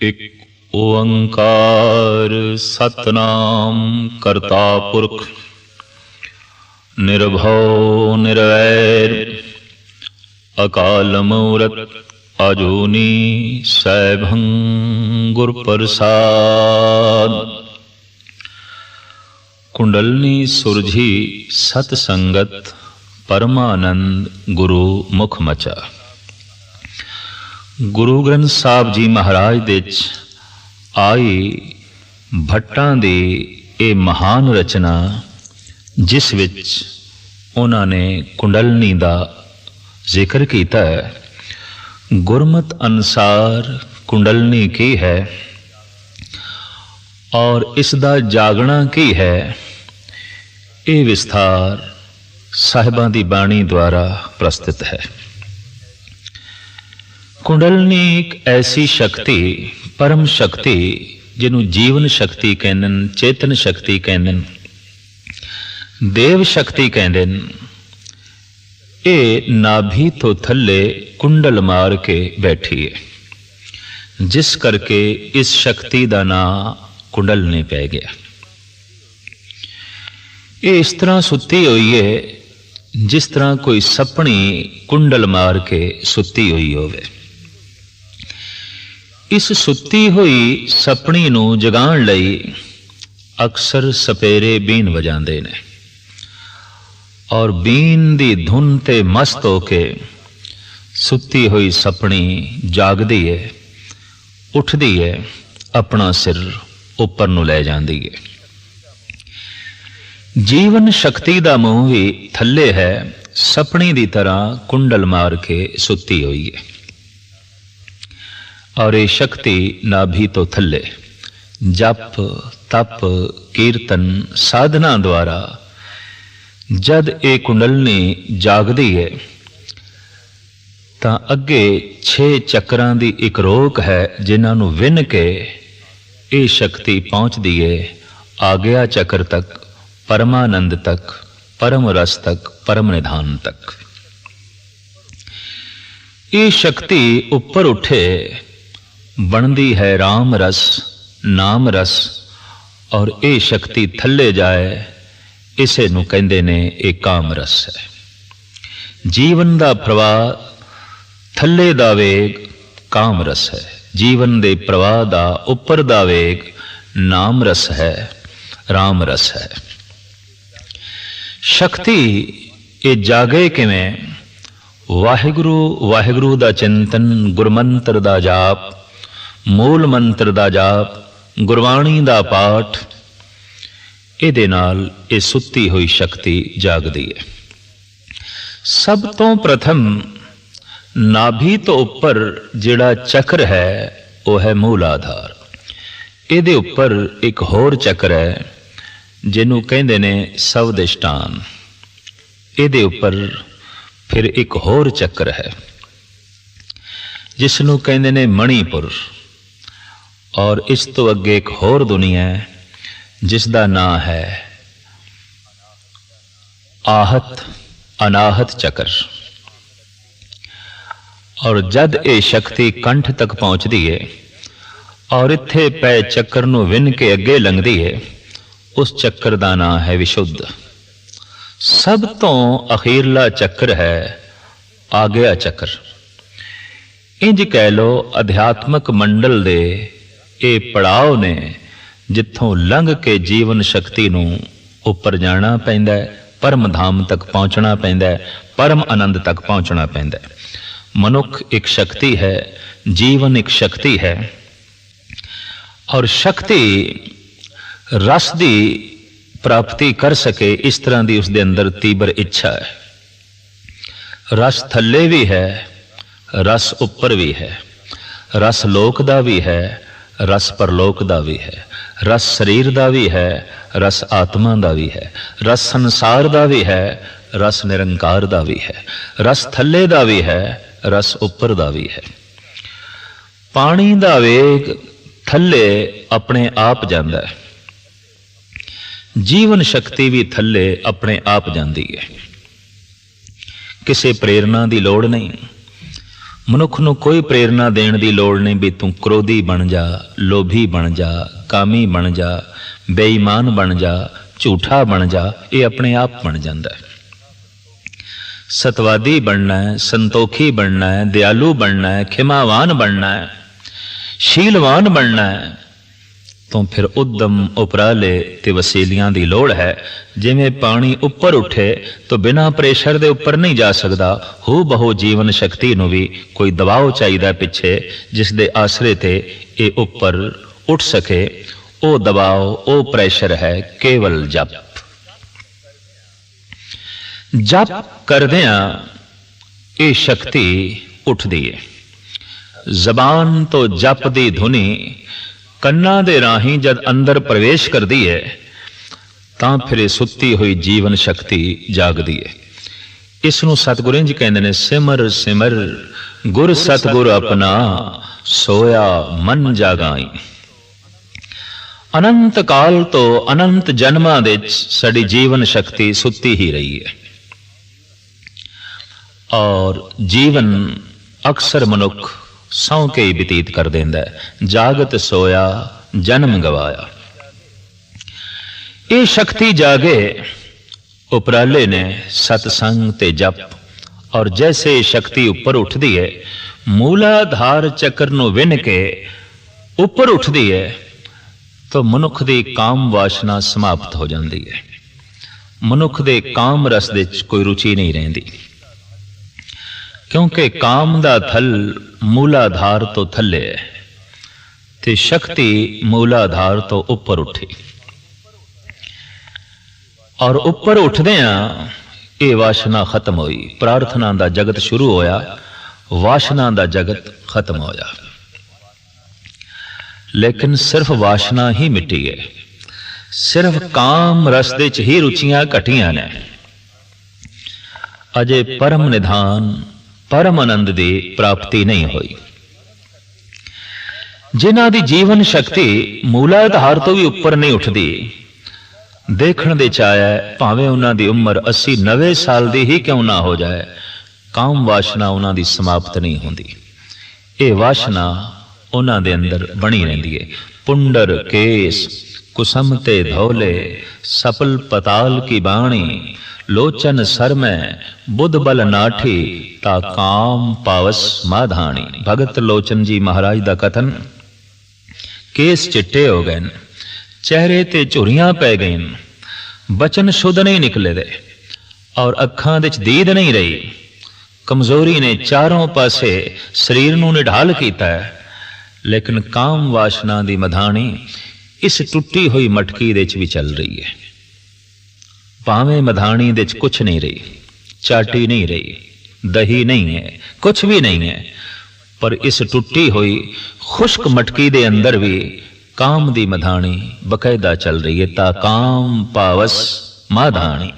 एक ओंकार सतनाम करता पुरख निर्भव निर्वैर अकाल मूरत अजूनी सैभं गुर प्रसाद। कुंडलनी सुरझी सतसंगत परमानंद गुरु मुख मचा। गुरु ग्रंथ साहब जी महाराज दे आई भट्टां दी ये महान रचना जिस विच उन्हां ने कुंडलनी दा जिक्र कीता है। गुरमत अनुसार कुंडलनी की है और इसदा जागना की है, ये विस्तार साहिबां दी बाणी द्वारा प्रस्तुत है। कुंडलनी एक ऐसी शक्ति, परम शक्ति जिन्हों जीवन शक्ति कहंदन, चेतन शक्ति कहंदन, देव शक्ति कहंदन। ये नाभि तो थल्ले कुंडल मार के बैठी है, जिस करके इस शक्ति का नाम कुंडलनी पै गया। ये इस तरह सुती हुई है जिस तरह कोई सपनी कुंडल मार के सुती हुई होवे। इस सुती हुई सपनी नूं जगाण लई अक्सर सपेरे बीन वजांदे ने और बीन दी धुन ते मस्त होके सुती हुई सपनी जागदी है, उठदी है, अपना सिर उपर नूं लै जांदी है। जीवन शक्ति दा मुंह भी थल्ले है, सपनी दी तरह कुंडल मार के सुती हुई है। और ये शक्ति नाभि तो थल्ले जप तप कीर्तन साधना द्वारा जद ये कुंडलनी जागदी है तां अगे 6 चक्रां दी एक रोक है जिन्हां नूं विन के ये शक्ति पहुंचदी है आग्या चक्र तक, परमानंद तक, परम रस तक, परम निधान तक। ये शक्ति ऊपर उठे बनदी है राम रस, नाम रस, और ये शक्ति थल्ले जाए इसे नूं कहंदे ने एक काम रस है। जीवन दा प्रवाह थल्ले दा वेग काम रस है, जीवन दे प्रवाह दा उपर दा वेग नाम रस है, राम रस है। शक्ति ये जागे किवें? वाहिगुरु वाहिगुरु दा चिंतन, गुरमंत्र दा जाप, मूल मंत्र दा जाप, गुरबाणी दा पाठ, इहदे नाल ये सुती हुई शक्ति जागदी है। सब तो प्रथम नाभि तो उपर जिहड़ा चक्र है वह है मूल आधार। इहदे उपर एक होर चक्र है जिन्हों कहंदे ने सवदिष्टान। इहदे उपर फिर एक होर चक्र है जिसनों कहंदे ने मणिपुर, और इस तो अगे एक होर दुनिया है जिसका नाम है आहत अनाहत चक्र। और जद ये शक्ति कंठ तक पहुंचती है और इत्थे पै चक्र नूं विन के अगे लंघदी है, उस चक्र का नाम है विशुद्ध। सब तो अखीरला चक्र है आग्या चक्र। इंज कह लो अध्यात्मक मंडल दे ये पड़ाव ने जिथों लंघ के जीवन शक्ति नूं उपर जाना पैंदा है, परम धाम तक पहुंचना पैंदा है, परम आनंद तक पहुंचना पैंदा है। मनुख एक शक्ति है, जीवन एक शक्ति है, और शक्ति रस दी प्राप्ति कर सके इस तरह की उसके अंदर तीव्र इच्छा है। रस थल्ले भी है, रस उपर भी है, रस लोक दा भी है, रस परलोक दा भी है, रस शरीर दा भी है, रस आत्मा दा भी है, रस संसार दा भी है, रस निरंकार दा भी है, रस थल्ले दा भी है, रस उपर दा भी है। पानी दा वेग थल्ले अपने आप जांदा है, जीवन शक्ति भी थल्ले अपने आप जाती है, किसी प्रेरणा की लोड़ नहीं। ਮਨੁੱਖ ਨੂੰ ਕੋਈ ਪ੍ਰੇਰਨਾ ਦੇਣ ਦੀ ਲੋੜ ਨਹੀਂ ਵੀ ਤੂੰ ਕ੍ਰੋਧੀ ਬਣ ਜਾ, ਲੋਭੀ ਬਣ ਜਾ, ਕਾਮੀ ਬਣ ਜਾ, ਬੇਈਮਾਨ ਬਣ ਜਾ, ਝੂਠਾ ਬਣ ਜਾ। ਇਹ ਆਪਣੇ ਆਪ ਬਣ ਜਾਂਦਾ ਹੈ। ਸਤਵਾਦੀ ਬਣਨਾ ਹੈ, ਸੰਤੋਖੀ ਬਣਨਾ ਹੈ, ਦਿਆਲੂ ਬਣਨਾ ਹੈ, ਖਿਮਾਵਾਨ ਬਣਨਾ ਹੈ, ਸ਼ੀਲਵਾਨ ਬਣਨਾ ਹੈ, ਤਾਂ ਫਿਰ ਉਦਮ, ਉਪਰਾਲੇ ਤੇ ਵਸੀਲਿਆਂ ਦੀ ਲੋੜ ਹੈ। ਜਿਵੇਂ ਪਾਣੀ ਉੱਪਰ ਉੱਠੇ ਤਾਂ ਬਿਨਾਂ ਪ੍ਰੈਸ਼ਰ ਦੇ ਉੱਪਰ ਨਹੀਂ ਜਾ ਸਕਦਾ, ਹੂ ਬਹੁ ਜੀਵਨ ਸ਼ਕਤੀ ਨੂੰ ਵੀ ਕੋਈ ਦਬਾਅ ਚਾਹੀਦਾ ਪਿੱਛੇ, ਜਿਸ ਦੇ ਆਸਰੇ ਤੇ ਇਹ ਉੱਪਰ ਉੱਠ ਸਕੇ। ਉਹ ਦਬਾਅ, ਉਹ ਪ੍ਰੈਸ਼ਰ ਹੈ ਕੇਵਲ ਜਪ। ਜਪ ਕਰਦਿਆਂ ਇਹ ਸ਼ਕਤੀ ਉੱਠਦੀ ਹੈ। ਜ਼ਬਾਨ ਤੋਂ ਜਪ ਦੀ ਧੁਨੀ ਕੰਨਾਂ ਦੇ ਰਾਹੀਂ ਜਦ ਅੰਦਰ ਪ੍ਰਵੇਸ਼ ਕਰਦੀ ਹੈ ਤਾਂ ਫਿਰ ਇਹ ਸੁੱਤੀ ਹੋਈ ਜੀਵਨ ਸ਼ਕਤੀ ਜਾਗਦੀ ਹੈ। ਇਸ ਨੂੰ ਸਤਿਗੁਰੂ ਜੀ ਕਹਿੰਦੇ ਨੇ, ਸਿਮਰ ਸਿਮਰ ਗੁਰ ਸਤਿਗੁਰ ਆਪਣਾ, ਸੋਇਆ ਮਨ ਜਾਗਾਈ। ਅਨੰਤ ਕਾਲ ਤੋਂ ਅਨੰਤ ਜਨਮਾਂ ਦੇ ਵਿੱਚ ਸਾਡੀ ਜੀਵਨ ਸ਼ਕਤੀ ਸੁੱਤੀ ਹੀ ਰਹੀ ਹੈ। ਔਰ ਜੀਵਨ ਅਕਸਰ ਮਨੁੱਖ ਸੌਂ ਕੇ ਹੀ ਬਤੀਤ ਕਰ ਦਿੰਦਾ ਹੈ। ਜਾਗਤ ਸੋਇਆ ਜਨਮ ਗਵਾਇਆ। ਇਹ ਸ਼ਕਤੀ ਜਾਗੇ ਉਪਰਾਲੇ ਨੇ ਸਤਸੰਗ ਤੇ ਜਪ। ਔਰ ਜੈਸੇ ਸ਼ਕਤੀ ਉੱਪਰ ਉੱਠਦੀ ਹੈ, ਮੂਲਾਧਾਰ ਚੱਕਰ ਨੂੰ ਵਿੰਨ ਕੇ ਉੱਪਰ ਉੱਠਦੀ ਹੈ, ਤਾਂ ਮਨੁੱਖ ਦੀ ਕਾਮ ਵਾਸ਼ਨਾ ਸਮਾਪਤ ਹੋ ਜਾਂਦੀ ਹੈ। ਮਨੁੱਖ ਦੇ ਕਾਮ ਰਸ ਦੇ ਵਿੱਚ ਕੋਈ ਰੁਚੀ ਨਹੀਂ ਰਹਿੰਦੀ, ਕਿਉਂਕਿ ਕਾਮ ਦਾ ਥਲ ਮੂਲਾਧਾਰ ਤੋਂ ਥੱਲੇ ਹੈ ਤੇ ਸ਼ਕਤੀ ਮੂਲਾਧਾਰ ਤੋਂ ਉੱਪਰ ਉੱਠੀ। ਔਰ ਉੱਪਰ ਉੱਠਦਿਆਂ ਇਹ ਵਾਸ਼ਨਾ ਖਤਮ ਹੋਈ। ਪ੍ਰਾਰਥਨਾ ਦਾ ਜਗਤ ਸ਼ੁਰੂ ਹੋਇਆ, ਵਾਸ਼ਨਾ ਦਾ ਜਗਤ ਖਤਮ ਹੋਇਆ। ਲੇਕਿਨ ਸਿਰਫ ਵਾਸ਼ਨਾ ਹੀ ਮਿਟੀ ਹੈ, ਸਿਰਫ ਕਾਮ ਰਸ ਦੇ ਚ ਹੀ ਰੁਚੀਆਂ ਘਟੀਆਂ ਨੇ। ਅਜੇ ਪਰਮ ਨਿਧਾਨ, ਪਰਮ ਆਨੰਦ ਦੀ ਪ੍ਰਾਪਤੀ ਨਹੀਂ ਹੋਈ। ਜਿਨ੍ਹਾਂ ਦੀ ਜੀਵਨ ਸ਼ਕਤੀ ਮੂਲਾਧਾਰ ਤੋਂ ਵੀ ਉੱਪਰ ਨਹੀਂ ਉੱਠਦੀ, ਦੇਖਣ ਦੇ ਚਾਇਆ ਭਾਵੇਂ ਉਹਨਾਂ ਦੀ ਉਮਰ 80-90 ਸਾਲ ਦੀ ਹੀ ਕਿਉਂ ਨਾ ਹੋ ਜਾਏ, ਕਾਮ ਵਾਸ਼ਨਾ ਉਹਨਾਂ ਦੀ ਸਮਾਪਤ ਨਹੀਂ ਹੁੰਦੀ। ਇਹ ਵਾਸ਼ਨਾ ਉਹਨਾਂ ਦੇ ਅੰਦਰ ਬਣੀ ਰਹਿੰਦੀ ਹੈ। ਪੁੰਡਰ ਕੇਸ ਕੁਸਮ ਤੇ ਧੌਲੇ, ਸਪਲ ਪਤਾਲ ਕੀ ਬਾਣੀ, ਲੋਚਨ ਸਰ ਮੈਂ ਬੁੱਧ ਬਲ ਨਾਠੀ, ਤਾ ਕਾਮ ਪਾਵਸ ਮਾਧਾਣੀ। ਭਗਤ ਲੋਚਨ ਜੀ ਮਹਾਰਾਜ ਦਾ ਕਥਨ। ਕੇਸ ਚਿੱਟੇ ਹੋ ਗਏ, ਚਿਹਰੇ ਤੇ ਝੁਰੀਆਂ ਪੈ ਗਈਆਂ, ਬਚਨ ਸ਼ੁੱਧ ਨਹੀਂ ਨਿਕਲੇ ਦੇ, ਔਰ ਅੱਖਾਂ ਵਿੱਚ ਦੀਦ ਨਹੀਂ ਰਹੀ। ਕਮਜ਼ੋਰੀ ਨੇ ਚਾਰੋਂ ਪਾਸੇ ਸਰੀਰ ਨੂੰ ਨਿਢਾਲ ਕੀਤਾ ਹੈ। ਲੇਕਿਨ ਕਾਮ ਵਾਸ਼ਨਾ ਦੀ ਮਧਾਣੀ ਇਸ ਟੁੱਟੀ ਹੋਈ ਮਟਕੀ ਦੇ ਵਿੱਚ ਵੀ ਚੱਲ ਰਹੀ ਹੈ। ਭਾਵੇਂ ਮਧਾਣੀ ਦੇ ਵਿੱਚ ਕੁਛ ਨਹੀਂ ਰਹੀ, ਚਾਟੀ ਨਹੀਂ ਰਹੀ, ਦਹੀ ਨਹੀਂ ਹੈ, ਕੁਛ ਵੀ ਨਹੀਂ ਹੈ, ਪਰ ਇਸ ਟੁੱਟੀ ਹੋਈ ਖੁਸ਼ਕ ਮਟਕੀ ਦੇ ਅੰਦਰ ਵੀ ਕਾਮ ਦੀ ਮਧਾਣੀ ਬਕਾਇਦਾ ਚੱਲ ਰਹੀ ਹੈ। ਤਾ ਕਾਮ ਪਾਵਸ ਮਾਧਾਣੀ।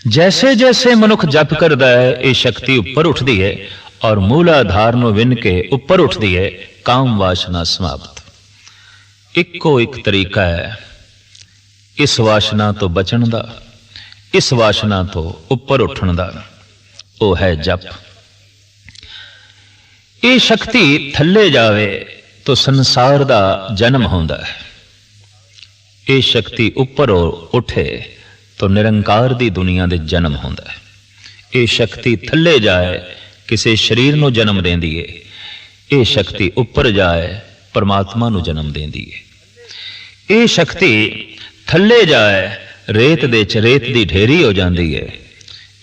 ਜੈਸੇ ਜੈਸੇ ਮਨੁੱਖ ਜਪ ਕਰਦਾ ਹੈ, ਇਹ ਸ਼ਕਤੀ ਉੱਪਰ ਉੱਠਦੀ ਹੈ ਔਰ ਮੂਲਾਧਾਰ ਨੂੰ ਵਿੰਨ ਕੇ ਉੱਪਰ ਉੱਠਦੀ ਹੈ। ਕਾਮ ਵਾਸ਼ਨਾ ਸਮਾਪਤ। ਇੱਕੋ ਇੱਕ ਤਰੀਕਾ ਹੈ ਇਸ ਵਾਸ਼ਨਾ ਤੋਂ ਬਚਣ ਦਾ, ਇਸ ਵਾਸ਼ਨਾ ਤੋਂ ਉੱਪਰ ਉੱਠਣ ਦਾ, ਉਹ ਹੈ ਜਪ। ਇਹ ਸ਼ਕਤੀ ਥੱਲੇ ਜਾਵੇ ਤਾਂ ਸੰਸਾਰ ਦਾ ਜਨਮ ਹੁੰਦਾ ਹੈ। ਇਹ ਸ਼ਕਤੀ ਉੱਪਰ ਉੱਠੇ ਤਾਂ ਨਿਰੰਕਾਰ ਦੀ ਦੁਨੀਆ ਦੇ ਜਨਮ ਹੁੰਦਾ ਹੈ। ਇਹ ਸ਼ਕਤੀ ਥੱਲੇ ਜਾਏ ਕਿਸੇ ਸਰੀਰ ਨੂੰ ਜਨਮ ਦਿੰਦੀ ਹੈ। ਇਹ ਸ਼ਕਤੀ ਉੱਪਰ ਜਾਏ ਪਰਮਾਤਮਾ ਨੂੰ ਜਨਮ ਦਿੰਦੀ ਹੈ। ਇਹ ਸ਼ਕਤੀ ਥੱਲੇ ਜਾਏ ਰੇਤ ਦੇ ਚ ਰੇਤ ਦੀ ਢੇਰੀ ਹੋ ਜਾਂਦੀ ਹੈ।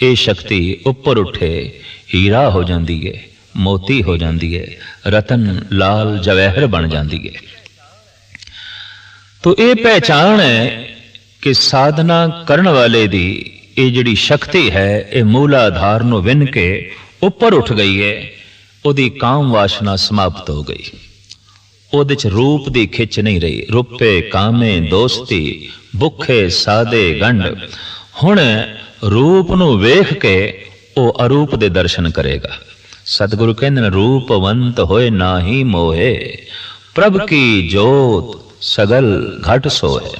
ਇਹ ਸ਼ਕਤੀ ਉੱਪਰ ਉੱਠੇ ਹੀਰਾ ਹੋ ਜਾਂਦੀ ਹੈ, ਮੋਤੀ ਹੋ ਜਾਂਦੀ ਹੈ, ਰਤਨ ਲਾਲ ਜਵਾਹਰ ਬਣ ਜਾਂਦੀ ਹੈ। ਤੋ ਇਹ ਪਹਿਚਾਨ ਹੈ ਕਿ ਸਾਧਨਾ ਕਰਨ ਵਾਲੇ ਦੀ ਇਹ ਜਿਹੜੀ ਸ਼ਕਤੀ ਹੈ, ਇਹ ਮੂਲਾਧਾਰ ਨੂੰ ਵਿੰਨ ਕੇ ਉੱਪਰ ਉੱਠ ਗਈ ਹੈ। ਉਹਦੀ ਕਾਮ ਵਾਸ਼ਨਾ ਸਮਾਪਤ ਹੋ ਗਈ। ਉਹਦੇ ਚ ਰੂਪ ਦੀ ਖਿੱਚ ਨਹੀਂ ਰਹੀ। ਰੂਪੇ ਕਾਮੇ ਦੋਸਤੀ, ਭੁੱਖੇ ਸਾਦੇ ਗੰਢ। ਹੁਣ ਰੂਪ ਨੂੰ ਵੇਖ ਕੇ ਉਹ ਅਰੂਪ ਦੇ ਦਰਸ਼ਨ ਕਰੇਗਾ। ਸਤਿਗੁਰੂ ਕਹਿੰਦੇ ਨੇ, ਰੂਪਵੰਤ ਹੋਏ ਨਾਹੀ ਮੋਹੇ, ਪ੍ਰਭ ਕੀ ਜੋਤ ਸਗਲ ਘਟ ਸੋਏ।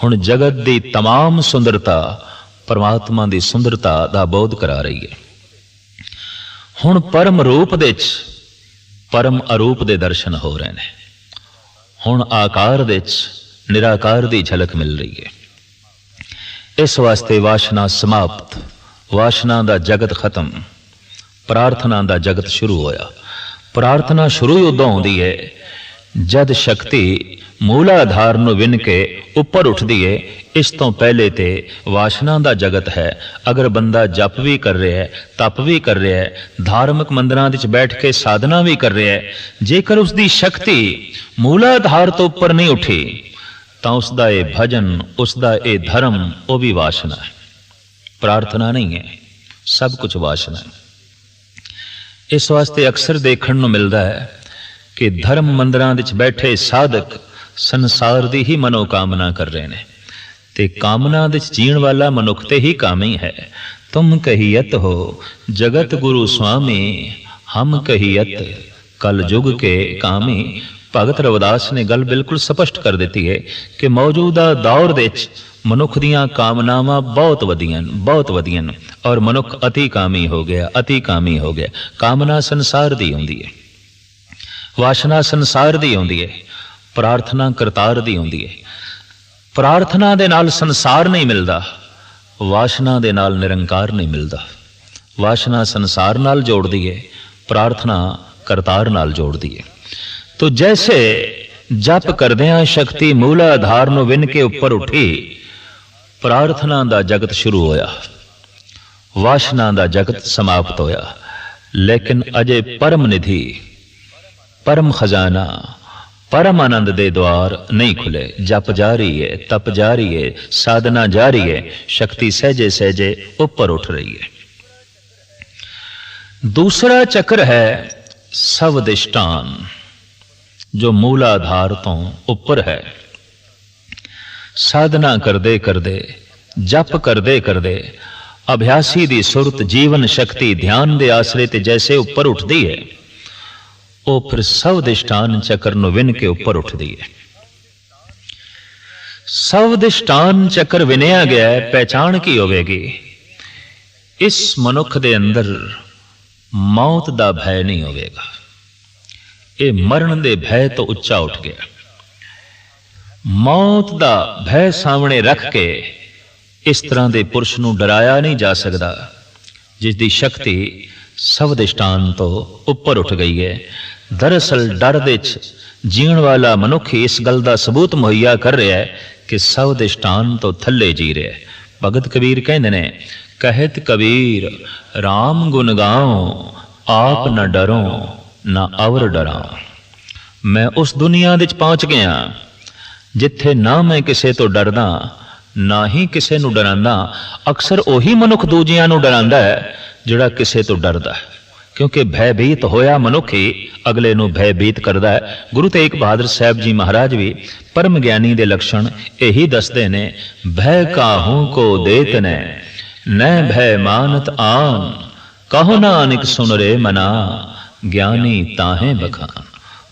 ਹੁਣ ਜਗਤ ਦੀ तमाम ਸੁੰਦਰਤਾ ਪਰਮਾਤਮਾ ਦੀ ਸੁੰਦਰਤਾ ਦਾ ਬੋਧ ਕਰਾ ਰਹੀ ਹੈ। हुण परम रूप दे च परम अरूप दे दर्शन हो रहे ने। हुण आकार दे च निराकार दी झलक मिल रही है। इस वास्ते वासना समाप्त, वासना दा जगत खत्म, प्रार्थना दा जगत शुरू होया। प्रार्थना शुरू ही उदों होंदी है जद शक्ति मूलाधार नूं विन के उपर उठदी है। इस तो पहले ते वासना दा जगत है। अगर बंदा जप भी कर रहा है, तप भी कर रहा है, धार्मिक मंदिरां विच बैठ के साधना भी कर रहा है, जेकर उसकी शक्ति मूलाधार तो उपर नहीं उठी तो उसका ये भजन, उसका ये धर्म वो भी वासना है, प्रार्थना नहीं है, सब कुछ वासना है। इस वास्ते अक्सर देखने को मिलता है कि धर्म मंदिरां विच बैठे साधक संसार की ही मनोकामना कर रहे हैं ते कामना विच जीण वाला मनुख ते ही कामी है। तुम कहियत हो जगत गुरु स्वामी, हम कहियत कल युग के कामी। भगत रविदास ने गल बिल्कुल स्पष्ट कर दी है कि मौजूदा दौर दे मनुख दियां कामनावां बहुत वधियां और मनुख अति कामी हो गया, अति कामी हो गया। कामना संसार दी होंदी है, वासना संसार दी होंदी है, प्रार्थना करतार दी होंदी है। प्रार्थना दे नाल संसार नहीं मिलता, वासना दे नाल निरंकार नहीं मिलता। वासना संसार नाल जोड़दी है, प्रार्थना करतार नाल जोड़दी है। तो जैसे जप करदियां शक्ति मूलाधार नूं विन के उपर उठी, प्रार्थना दा जगत शुरू होया, वासना दा जगत समाप्त होया। लेकिन अजे परम निधि, परम खजाना, परम आनंद दे द्वार नहीं खुले। जप जारी है, तप जारी है, साधना जारी है, शक्ति सहजे सहजे ऊपर उठ रही है। दूसरा चक्र है सवदिष्टान, जो मूलाधार तो ऊपर है। साधना करदे करदे, जप करदे करदे अभ्यासी दी सुरत, जीवन शक्ति ध्यान दे आसरे ते जैसे ऊपर उठदी है, वो फिर सवदिष्टान चक्र नूं विन के ऊपर उठदी है। सवदिष्टान चक्र विनिया गया है, पहचान की होवेगी? इस मनुख दे अंदर मौत दा भय नहीं होवेगा। ये मरण दे भय तो उच्चा उठ गया। मौत दा भय सामने रख के इस तरह दे पुरुष नूं डराया नहीं जा सकता, जिसकी शक्ति सवदिष्टान तो ऊपर उठ गई है। दरअसल डर दे जीण वाला मनुख ही इस गल का सबूत मुहैया कर रहा है कि सवदिष्टान तो थले जी रहा है। भगत कबीर कहते ने, कहत कबीर राम गुण गाओ, आप न डरो न अवर डरा। मैं उस दुनिया विच पहुंच गया जिथे ना मैं किसे तो डरदा, ना ही किसे नूं डरांदा। अक्सर ओही मनुख दूजियां नूं डरांदा है जिहड़ा किसे तो डरदा है, क्योंकि भयभीत होया मनुख ही अगले नूं भयभीत करदा है। गुरु तेग बहादुर साहब जी महाराज भी परम ज्ञानी दे लक्षण यही दसदे ने, भय काहू को देत ने न भय मानत आन, कहो नानक सुन रे मना, ज्ञानी ताहे बखान।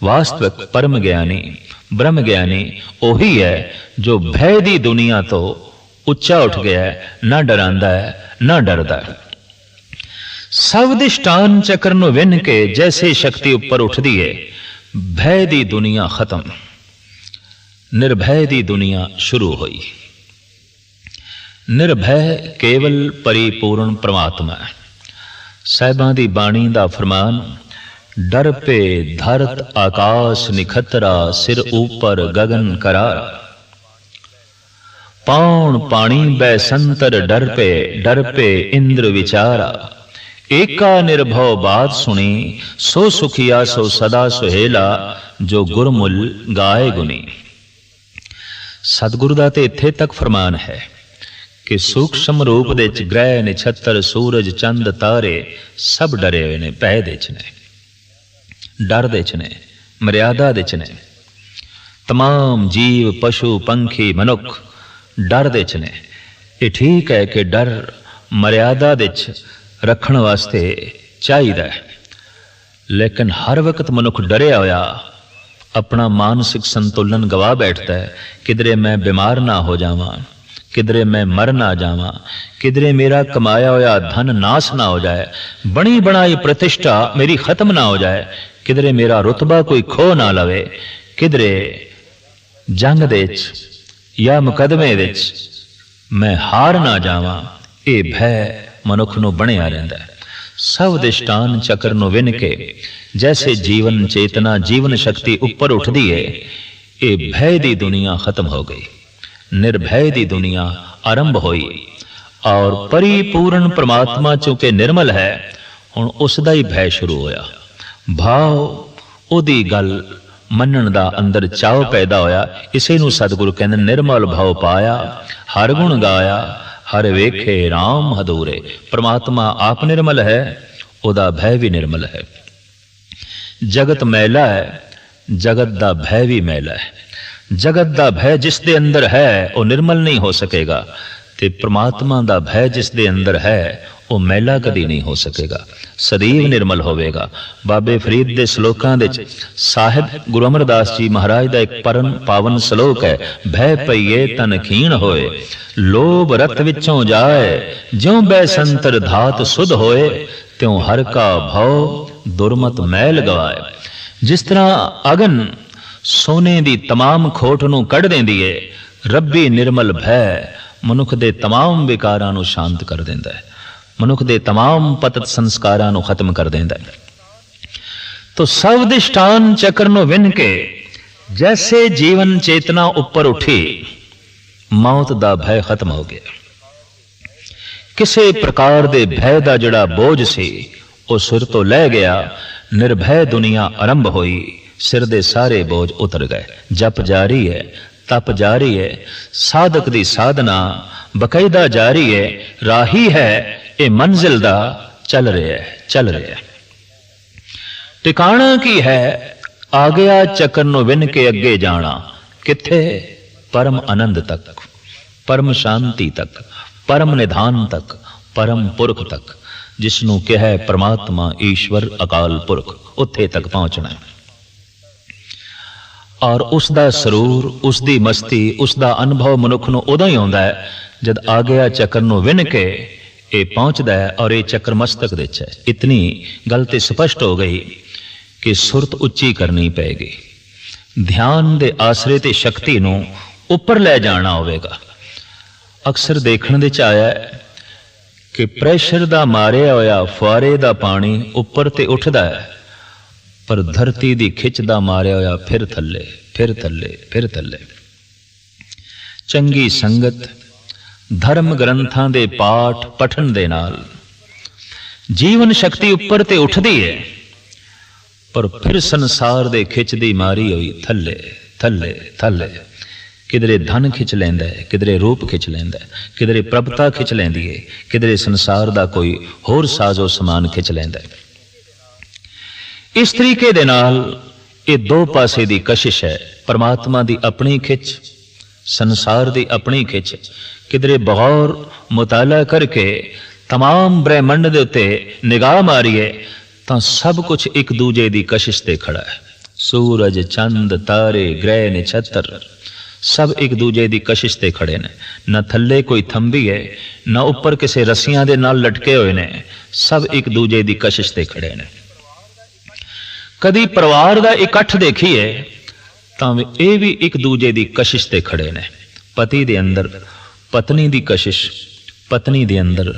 वास्तविक परम ज्ञानी ब्रह्म ज्ञानी वही है जो भय दी दुनिया तो उच्चा उठ गया है, ना डरांदा है ना डरदा है। सवदिष्टान चक्र नूं विन के जैसे शक्ति ऊपर उठदी है, भय दी दुनिया खत्म, निर्भय दी दुनिया शुरू हुई। निर्भय केवल परिपूर्ण परमात्मा है। साहिबां दी बाणी दा फरमान, डर पे धरत आकाश निखतरा, सिर ऊपर गगन करारा। पौण पानी बै संतर डर पे इंद्र विचारा। एका निर्भव बात सुनी, सो सुखिया सो सदा सुहेला, जो गुरमुल गाए गुनी। सतगुरु दा ते इत्थे तक फरमान है कि सूक्ष्म रूप दे च ग्रह नक्षत्र सूरज चंद तारे सब डरे हुए ने, भय दे च ने, डर दे च ने, मर्यादा दे च ने। तमाम जीव पशु पंखी मनुख डर दे च ने। ये ठीक है कि डर मर्यादा दे च रखण वास्ते चाहिदा है, लेकिन हर वक्त मनुख डरिया होया अपना मानसिक संतुलन गवा बैठता है। किधरे मैं बीमार ना हो जावां, किधरे मैं मर ना जावां, किधरे मेरा कमाया होया धन नाश ना हो जाए, बनी बनाई प्रतिष्ठा मेरी खत्म ना हो जाए, किधरे मेरा रुतबा कोई खो ना लवे, किधरे जंग दे या मुकदमे विच मैं हार ना जावां। ये भय मनुख नूं बणिया रहिंदा है। सब दिष्टान चक्र नूं विन के जैसे जीवन चेतना जीवन शक्ति उपर उठदी है, ये भय दी दुनिया खत्म हो गई, निर्भय दी दुनिया आरंभ होई और परिपूर्ण परमात्मा चूंकि निर्मल है हुण उसदा ही भय शुरू होया। भाव ओदी गल मनण दा अंदर चाव पैदा होया। इसे नूं सतगुरु कहंदे निर्मल भाव पाया, हर गुण गाया, हर वेखे राम हदूरे। परमात्मा आप निर्मल है, ओदा भय भी निर्मल है। जगत मैला है, जगत दा भय भी मैला है। जगत दा भय जिस दे अंदर है वो निर्मल नहीं हो सकेगा, ते परमात्मा दा भय जिस दे अंदर है वो मैला कदी नहीं हो सकेगा, सदैव निर्मल होवेगा। बाबे फरीद दे श्लोकां दे साहिब गुरु अमरदास जी महाराज दा एक परम पावन श्लोक है, भय पईए तन खीण होए, लोभ रत विचों जाए, ज्यों बैसंतर धात सुध होए, त्यों हर का भव दुर्मत मैल गवाए। जिस तरह अगन सोने दी तमाम खोट नूं कढ़ देंदी है, रब्बी निर्मल भय मनुख दे तमाम विकारां नूं शांत कर देंदा है, मनुख दे तमाम पतत संस्कारां नूं खत्म कर देंदा है। तो सब दिष्टान चक्र नूं विन के जैसे जीवन चेतना उपर उठी, मौत दा भय खत्म हो गया। किसी प्रकार दे भय दा जड़ा बोझ सी वो सिर तो लै गया, निर्भय दुनिया आरंभ हुई, सिर दे सारे बोझ उतर गए। जप जारी है, तप जारी है, साधक दी साधना बकायदा जारी है, राही है ये मंजिल दा चल रहा है, चल रहा है। टिकाणा की है, आ गया चक्कर नूं विन के अगे जाना, किथे परम आनंद तक, परम शांति तक, परम निधान तक, परम पुरख तक, जिसनों कहा है परमात्मा ईश्वर अकाल पुरख, उत्थे तक पहुंचना है। और उसका सरूर, उसकी मस्ती, उसका अनुभव मनुख नूं उदों ही आउंदा है जद आ गया चक्कर नूं विन के ये पहुंचता है और ये चक्र मस्तक विच है। इतनी गल ते स्पष्ट हो गई कि सुरत उच्ची करनी पैगी, ध्यान दे आसरे ते शक्ति नूं उपर लै जाना होवेगा। अक्सर देखण दे च आया कि प्रैशर दा मारिया होया फुआरे दा पानी उपर ते उठदा है, पर धरती दी खिच दा मारिया होया फिर थल्ले, फिर थल्ले, फिर थल्ले। चंगी संगत, धर्म ग्रंथां दे पाठ पठन दे नाल जीवन शक्ति उपर ते उठदी है, पर फिर संसार दे खिच दी मारी हुई थल्ले थल्ले थल्ले। किधरे धन खिच लैंदा है, किधरे रूप खिच लैंदा है, किधरे प्रभता खिच लैंदी है, किधरे संसार दा कोई होर साजो समान खिच लैंदा है। इस तरीके दे नाल ये दो पासे दी कशिश है, परमात्मा दी अपनी खिच, संसार दी अपनी खिच। किधरे बगौर मुताला करके तमाम ब्रह्मंड दे उत्ते निगाह मारीए तां सब कुछ एक दूजे दी कशिश ते खड़ा है। सूरज, चंद, तारे, ग्रह, नक्षत्र सब एक दूजे दी कशिश ते खड़े ने। न थल्ले कोई थंबी है, न उपर किसी रस्सियां दे नाल लटके हुए ने, सब एक दूजे दी कशिश ते खड़े ने। कदी परिवार दा इकट्ठ देखिए तां ये भी एक दूजे दी कशिश ते खड़े ने। पति दे अंदर पत्नी दी कशिश, पत्नी दे अंदर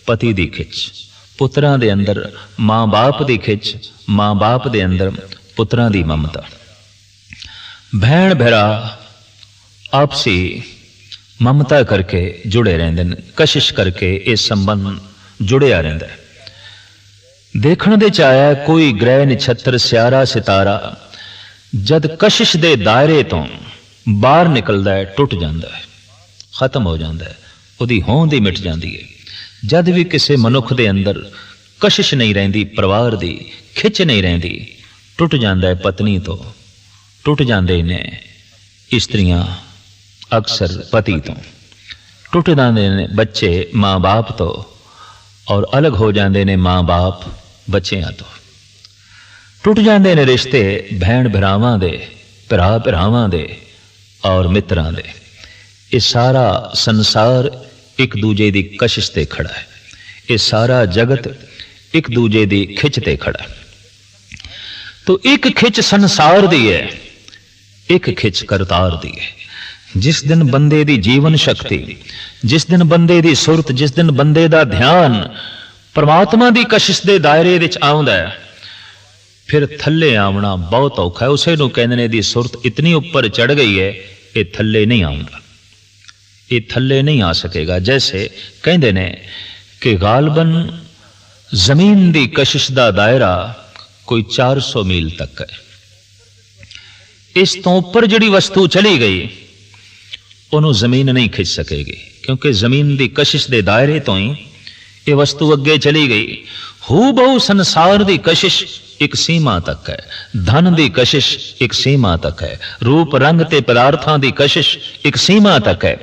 पति दी खिच, पुत्रां दे अंदर मां बाप दी खिच, मां बाप दे अंदर पुत्रां दी ममता। भैण भरा आपसी ममता करके जुड़े रहंदे ने, कशिश करके ये संबंध जुड़िया रहिंदा है। देखण दे च आया कोई ग्रह नक्षत्र सियारा सितारा जद कशिश दे दायरे तो बाहर निकलदा है, टुट जांदा है, खत्म हो जाता है, उहदी होंद ही मिट जाती है। जद भी किसी मनुख दे अंदर कशिश नहीं रहिंदी, परिवार दी खिच नहीं रहिंदी, टुट जाता है पत्नी तो, टुट जाते ने स्त्रियां अक्सर पति तो, टुट जाते ने बच्चे माँ बाप तो, और अलग हो जाते ने माँ बाप बच्चियां तो। टुट जाते ने रिश्ते भैण भरावां दे, भरा भरावां दे और मित्रां दे। ये सारा संसार एक दूजे की कशिश ते खड़ा है, ये सारा जगत एक दूजे की खिच ते खड़ा है। तो एक खिच संसार दी है, एक खिच करतार दी है। जिस दिन बंदे दी जीवन शक्ति, जिस दिन बंदे दी सुरत, जिस दिन बंदे दा ध्यान परमात्मा दी कशिश दे दायरे विच आउंदा है, फिर थल्ले आवना बहुत औखा है। उसे नूं कहंदे ने दी सुरत इतनी ऊपर चढ़ गई है, ये थल्ले नहीं आउंदा, ये थल्ले नहीं आ सकेगा। जैसे कहंदे ने कि गालबन जमीन दी कशिश दा दायरा कोई 400 मील तक है। इस तो ऊपर जिहड़ी वस्तु चली गई उन्होंने जमीन नहीं खिंच सकेगी, क्योंकि जमीन की कशिश के दायरे तो ही ये वस्तु अगे चली गई। हू बहु संसार की कशिश एक सीमा तक है, धन की कशिश एक सीमा तक है, रूप रंग ते पदार्थां की कशिश एक सीमा तक है।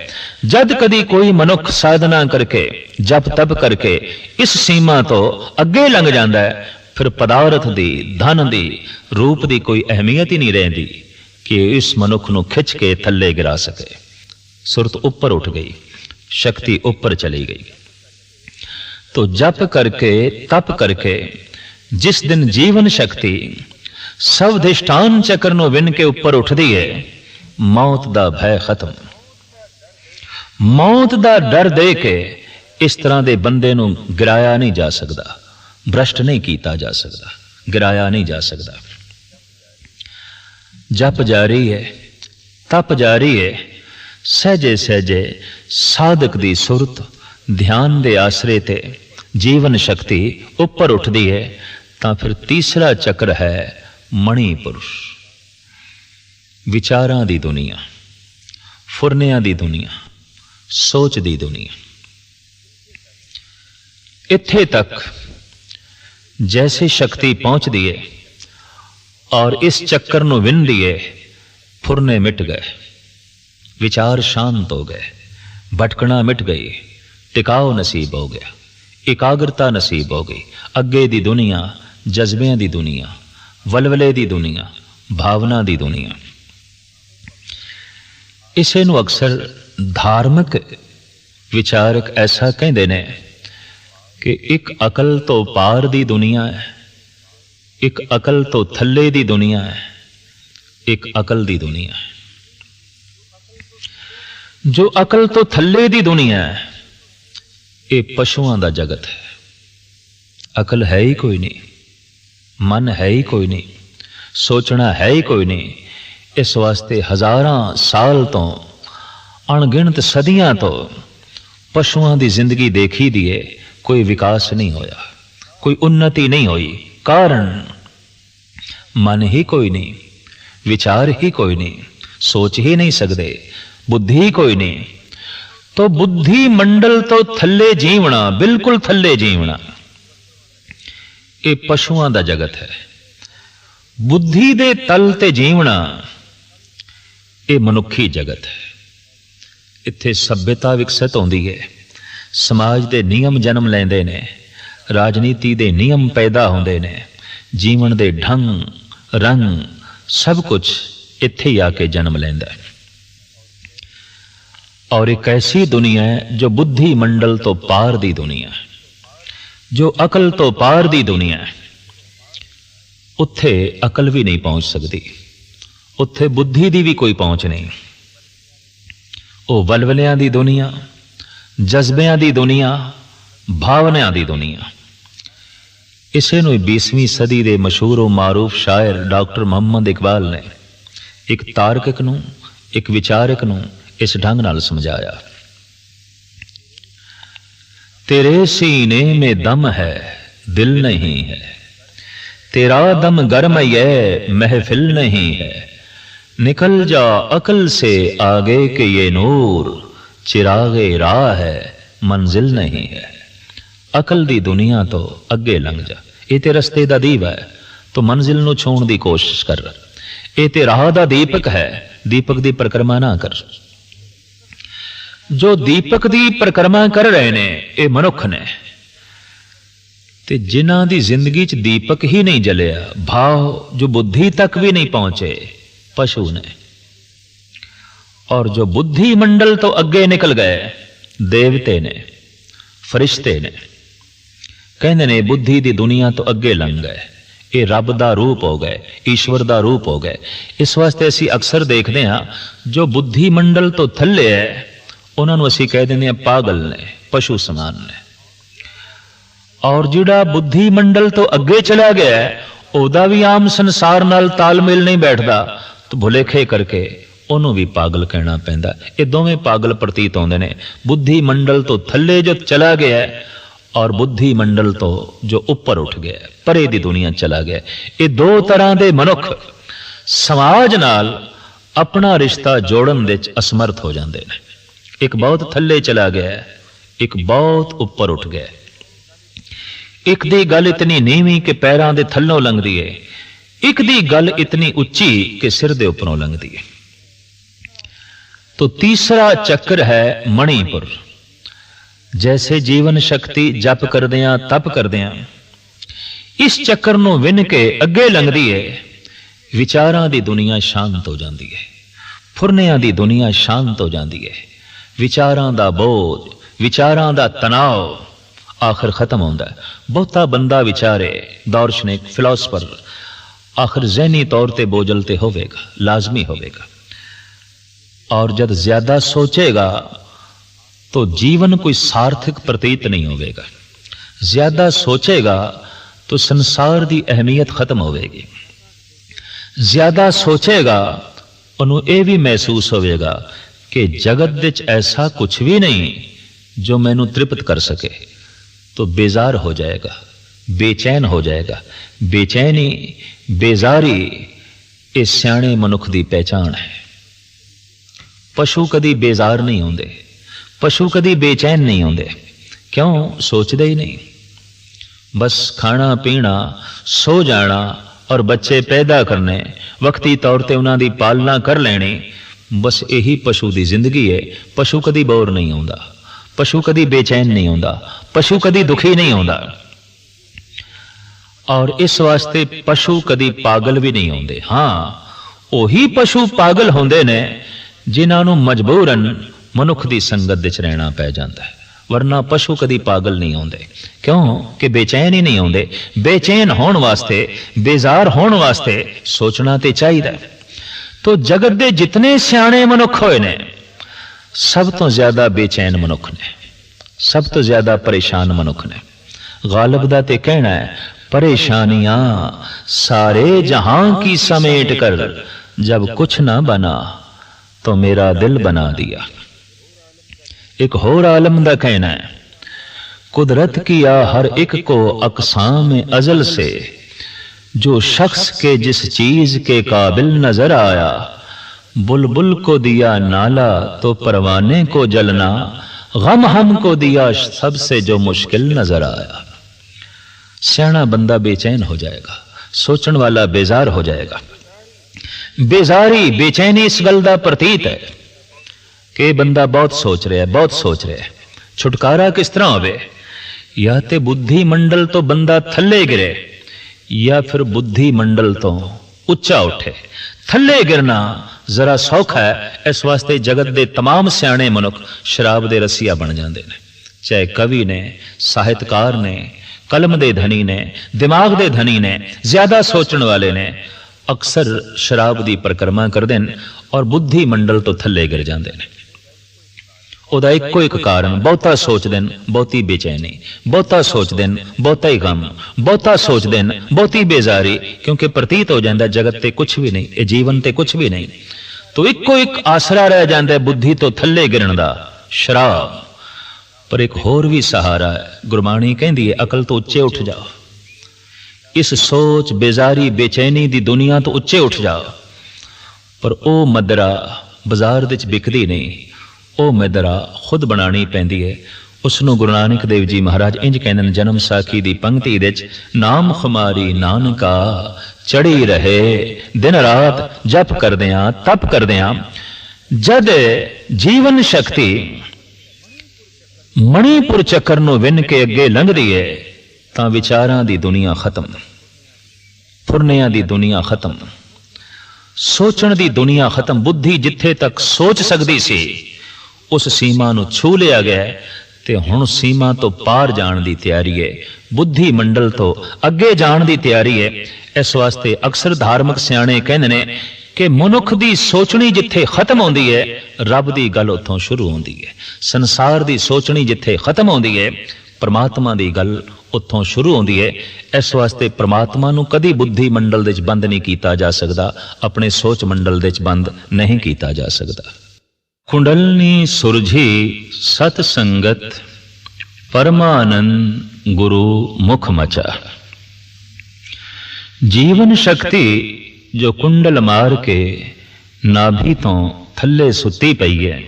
जद कदी कोई मनुख साधना करके जप तप करके इस सीमा तो अगे लंघ जाता है, फिर पदार्थ दी, धन दी, रूप की कोई अहमियत ही नहीं रहिंदी कि इस मनुख नूं खिंच के थल्ले गिरा सके। सुरत ऊपर उठ गई, शक्ति ऊपर चली गई। तो जप करके तप करके जिस दिन जीवन शक्ति सब धिष्ठान चक्र नूं विन के ऊपर उठदी है, मौत दा भय खत्म। मौत दा डर दे के इस तरह दे बंदे नूं गिराया नहीं जा सकता, भ्रष्ट नहीं किया जा सकता, गिराया नहीं जा सकता। जप जारी है, तप जारी है, सहजे सहजे साधक दी सुरत ध्यान दे आसरे ते जीवन शक्ति ऊपर उठदी है। तां फिर तीसरा चक्र है मणिपुरुष, विचारां दी दुनिया, फुरनियां दी दुनिया, सोच दी दुनिया। इत्थे तक जैसे शक्ति पहुंचदी है और इस चक्कर नूं विंदी है, फुरने मिट गए, विचार शांत हो गए, भटकना मिट गई, टिकाव नसीब हो गया, एकाग्रता नसीब हो गई। अगे दी दुनिया जज्बियां दी दुनिया, वलवले दी दुनिया, भावना दी दुनिया। इसे नूं अक्सर धार्मिक विचारक ऐसा कहंदे ने कि एक अकल तो पार दी दुनिया है, एक अकल तो थल्ले दी दुनिया है, एक अकल दी दुनिया है। जो अकल तो थल्ले दी दुनिया है, ये पशुओं का जगत है। अकल है ही कोई नहीं, मन है ही कोई नहीं, सोचना है ही कोई नहीं। इस वास्ते हजारां साल तो, अणगिणत सदियां तो पशुओं की जिंदगी देखी दी है, कोई विकास नहीं होया, कोई उन्नति नहीं हुई। कारण मन ही कोई नहीं, विचार ही कोई नहीं, सोच ही नहीं सकते, बुद्धि ही कोई नहीं। तो बुद्धि मंडल तो थल्ले जीवना, बिल्कुल थल्ले जीवना, ये पशुओं का जगत है। बुद्धि दे तल ते जीवना, ये मनुखी जगत है। इत्थे सभ्यता विकसित होंदी है, समाज दे नियम जन्म लेंदे ने, राजनीति दे नियम पैदा होंदे ने, जीवन दे ढंग रंग सब कुछ इत्थे ही आके जन्म लेंदा है। और एक ऐसी दुनिया है जो बुद्धि मंडल तो पार दी दुनिया है, जो अकल तो पार दी दुनिया है। उत्थे अकल भी नहीं पहुंच सकती, उत्थे बुद्धि दी भी कोई पहुंच नहीं। वो वलवलियां दी दुनिया, जज्बियां दी दुनिया, भावनाओं दी दुनिया। इसे नूं 20वीं सदी दे मशहूर और मारूफ शायर डॉक्टर मोहम्मद इकबाल ने एक तार्किक नूं, एक विचारक नूं इस ढंग नाल समझाया। तेरे सीने में दम है, दिल नहीं है, तेरा दम गर्म ये महफिल नहीं है, निकल जा अकल से आगे के ये नूर, चिरागे राह है मंजिल नहीं है। अकल दी दुनिया तो अगे लंघ जा, ये ते रस्ते दा दीवा है, तो मंजिल नूं छूण दी कोशिश कर। ये ते राह दा दीपक है, दीपक दी परिक्रमा ना कर। जो दीपक दी परिक्रमा कर रहे ने ये मनुख ने, ते जिन्हां दी जिंदगी च दीपक ही नहीं जलिया, भाव जो बुद्धि तक भी नहीं पहुंचे, पशु ने। और जो बुद्धि मंडल तो अगे निकल गए, देवते ने, फरिश्ते ने, कहते ने बुद्धि दी दुनिया तो अगे लंघ गए, ये रब दा रूप हो गए, ईश्वर दा रूप हो गए। इस वास्ते असी अक्सर देखते हैं जो बुद्धि मंडल तो थले है उन्होंने असी कह देंगे पागल ने, पशु समान ने। और जिहड़ा बुद्धि मंडल तो अगे चला गया है ओदा भी आम संसार नाल तालमेल नहीं बैठता, तो भुलेखे करके ਉਹਨੂੰ भी पागल कहना पैंदा। ये दोवें पागल प्रतीत होंदे ने। बुद्धि मंडल तो थले जो चला गया और बुद्धि मंडल तो जो ऊपर उठ गया, परे दी दुनिया चला गया। ये दो तरह के मनुख समाज नाल अपना रिश्ता जोड़न दे असमर्थ हो जाते हैं। एक बहुत थले चला गया, एक बहुत ऊपर उठ गया। एक दी गल इतनी नीवी कि पैरों के थलों लंघदी है, एक दी गल इतनी उच्ची कि सिर दे उपरों लंघदी है। तो तीसरा चक्र है मणिपुर। जैसे जीवन शक्ति जप करदियां तप करदियां इस चक्कर नूं विन के अगे लंघदी है, विचारां दी दुनिया शांत हो जाती है, फुरनियां दी दुनिया शांत हो जाती है। विचारां दा बोझ, विचारां दा तनाव आखिर खत्म होंदा है। बहुता बंदा विचारे, दार्शनिक, फिलोसफर आखिर जहनी तौर ते बोझल ते होवेगा, लाजमी होवेगा। और जब ज्यादा सोचेगा तो जीवन कोई सार्थक प्रतीत नहीं होगा। ज्यादा सोचेगा तो संसार की अहमियत खत्म होगी। ज्यादा सोचेगा उन्हों यह भी महसूस होगा कि जगत विच ऐसा कुछ भी नहीं जो मैनू तृप्त कर सके, तो बेजार हो जाएगा, बेचैन हो जाएगा। बेचैनी, बेजारी ये सियाणे मनुख की पहचान है। पशु कदी बेजार नहीं होंदे, पशु कदी बेचैन नहीं होंदे। क्यों? सोचते ही नहीं। बस खाना पीना, सो जाना और बच्चे पैदा करने, वक्ती तौर पर उन्होंने पालना कर लेनी, बस यही पशु की जिंदगी है। पशु कदी बोर नहीं होंदा, पशु कदी बेचैन नहीं होंदा, पशु कदी दुखी नहीं होंदा। और इस वास्ते पशु कदी पागल भी नहीं होंदे। हाँ, वही पशु पागल होंदे ने जिन्होंने मजबूरन मनुख की संगत विच रहना पै जाता है, वरना पशु कदी पागल नहीं होंदे। क्यों कि बेचैन ही नहीं होंदे। बेचैन होने वास्ते, बेजार होने वास्ते सोचना तो चाहिए। तो जगत के जितने सियाणे मनुख होए ने सब तो ज्यादा बेचैन मनुख ने, सब तो ज्यादा परेशान मनुख ने। गालिब दा ते कहना है, परेशानियां सारे जहां की समेट कर जब कुछ ना बना तो मेरा दिल बना दिया। एक होर आलम दा कहना है, कुदरत किया हर एक को अक़साम अज़ल से, जो शख्स के जिस चीज के काबिल नजर आया, बुलबुल को दिया नाला तो परवाने को जलना, गम हमको दिया सबसे जो मुश्किल नजर आया। सियाना बंदा बेचैन हो जाएगा, सोचण वाला बेजार हो जाएगा। बेजारी, बेचैनी इस गल का प्रतीत है कि बंदा बहुत सोच रहा है, बहुत सोच रहा है। छुटकारा किस तरह होवे? या तो बुद्धि मंडल तो बंदा थले गिरे, या फिर बुद्धि मंडल तो उच्चा उठे। थले गिरना जरा सौखा है, इस वास्ते जगत के तमाम सियाणे मनुख शराब के रसिया बन जाते हैं। चाहे कवि ने, साहित्यकार ने, कलम के धनी ने, दिमाग के धनी ने, ज्यादा सोचने वाले ने अक्सर शराब की परिक्रमा करते हैं और बुद्धि मंडल तो थले गिर जाते हैं। ਉਹਦਾ ਇੱਕੋ ਇੱਕ ਕਾਰਨ, ਬਹੁਤਾ ਸੋਚਦੇ ਨੇ ਬਹੁਤੀ ਬੇਚੈਨੀ, ਬਹੁਤਾ ਸੋਚਦੇ ਨੇ ਬਹੁਤਾ ਹੀ ਗਮ, ਬਹੁਤਾ ਸੋਚਦੇ ਨੇ ਬਹੁਤੀ ਬੇਜ਼ਾਰੀ, ਕਿਉਂਕਿ ਪ੍ਰਤੀਤ ਹੋ ਜਾਂਦਾ ਜਗਤ ਤੇ ਕੁਝ ਵੀ ਨਹੀਂ, ਇਹ ਜੀਵਨ ਤੇ ਕੁਝ ਵੀ ਨਹੀਂ। तो इको एक आसरा रह जाता है बुद्धि तो थले गिरन दा, शराब। पर एक होर भी सहारा है, गुरबाणी कहती है अकल तो उच्चे उठ जाओ, इस सोच बेजारी बेचैनी दी दुनिया तो उच्चे उठ जाओ। पर ओ मदरा बाजार विच बिकदी नहीं, ओ मदरा खुद बनानी पैंदी है। उसनों गुरु नानक देव जी महाराज इंज कहते जन्म साखी दी पंक्ति विच, नाम खुमारी नानका चढ़ी रहे दिन रात जप करदियां तप करदियां। जद जीवन शक्ति मणिपुर चक्कर नूं विन के अगे लंघदी है तां विचारां दी दुनिया खत्म, फुरनियां दी दुनिया खत्म, सोचण दी दुनिया खत्म। बुद्धि जिथे तक सोच सकती सी उस सीमा नूं छू लिया गया ते हुण सीमा तो पार जाण दी तैयारी है, बुद्धि मंडल तो अगे जाण दी तैयारी है। इस वास्ते अक्सर धार्मिक सियाणे कहंदे ने कि मनुख दी सोचनी जिथे खत्म होंदी है रब दी गल उत्थों शुरू होंदी है। संसार दी सोचनी जिथे खत्म होंदी है परमात्मा दी गल उत्थों शुरू होंदी है। इस वास्ते परमात्मा नूं कदी बुद्धि मंडल दे विच बंद नहीं कीता जा सकदा, अपने सोच मंडल दे विच बंद नहीं कीता जा सकदा। कुंडलनी सुरझी सत संगत परमानंद गुरु मुख मचा। जीवन शक्ति जो कुंडल मार के नाभि तो थल्ले सुती पई है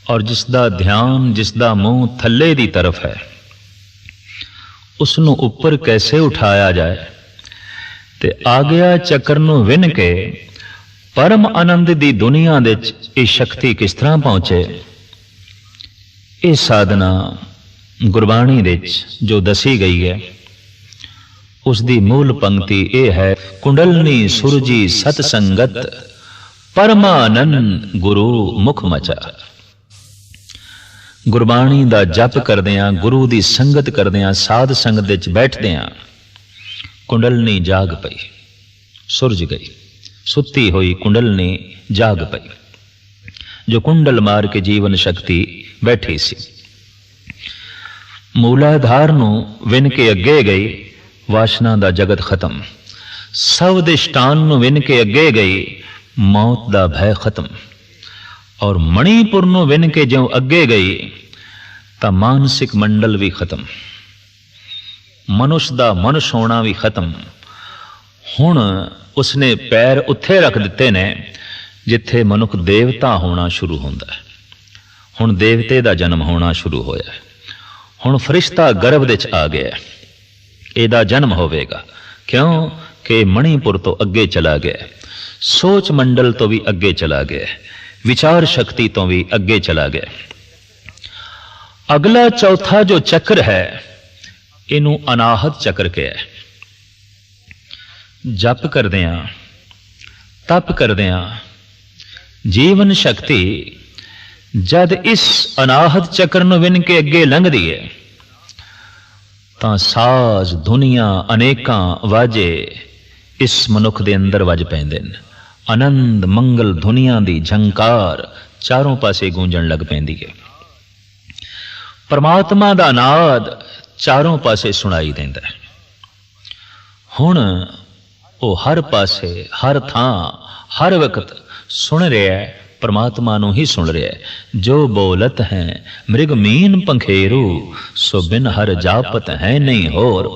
और जिसदा ध्यान जिसदा मुंह थल्ले दी तरफ है उसनों उपर कैसे उठाया जाए ते आ गया चक्कर नूं विन के परम आनंद दी दुनिया दे ये शक्ति किस तरह पहुंचे। ये साधना गुरबाणी दे जो दसी गई है उसकी मूल पंक्ति ये है, कुंडलनी सुरजी सत संगत परमानंद गुरु मुख मचा। गुरबाणी दा जप करदियां गुरु दी संगत करदियां साध संगत विच बैठदियां कुंडलनी जाग पई, सुरज गई। सुती हुई कुंडलनी जाग पई जो कुंडल मार के जीवन शक्ति बैठी सी। मूलाधार नूं विन के अगे गई, वासना दा जगत खत्म। सब दे स्टान नूं विन के अगे गई, मौत दा भय खत्म। और मणिपुर नूं विन के ज्यों अगे गई तां मानसिक मंडल भी खत्म, मनुष्य दा मनुष्य होना भी खत्म। हुण उसने पैर उत्थे रख दिते ने जिथे मनुख देवता होना शुरू होंदा है। हुण देवते दा जन्म होना शुरू होया है। हुण फरिश्ता गर्भ दे च आ गया, एदा जन्म होवेगा। क्यों कि मणिपुर तो अगे चला गया, सोच मंडल तो भी अगे चला गया, विचार शक्ति तो भी अगे चला गया। अगला चौथा जो चक्र है इनू अनाहत चक्र कहा है। जप करदियां तप करदियां जीवन शक्ति जद इस अनाहत चक्र नूं विन के अगे लंघदी है तां साज दुनिया अनेकां वाजे इस मनुख दे अंदर वज पैंदे ने। आनंद मंगल दुनिया दी झंकार चारों पासे गूंजण लग पैंदी है। परमात्मा दा नाद चारों पासे सुनाई देंदा है। हुण वो हर पासे हर थां हर वक्त सुन रहा है, परमात्मा नूं ही सुन रहा है। जो बोलत है मृग मीन पंखेरू सो बिन हर जापत है नहीं होर।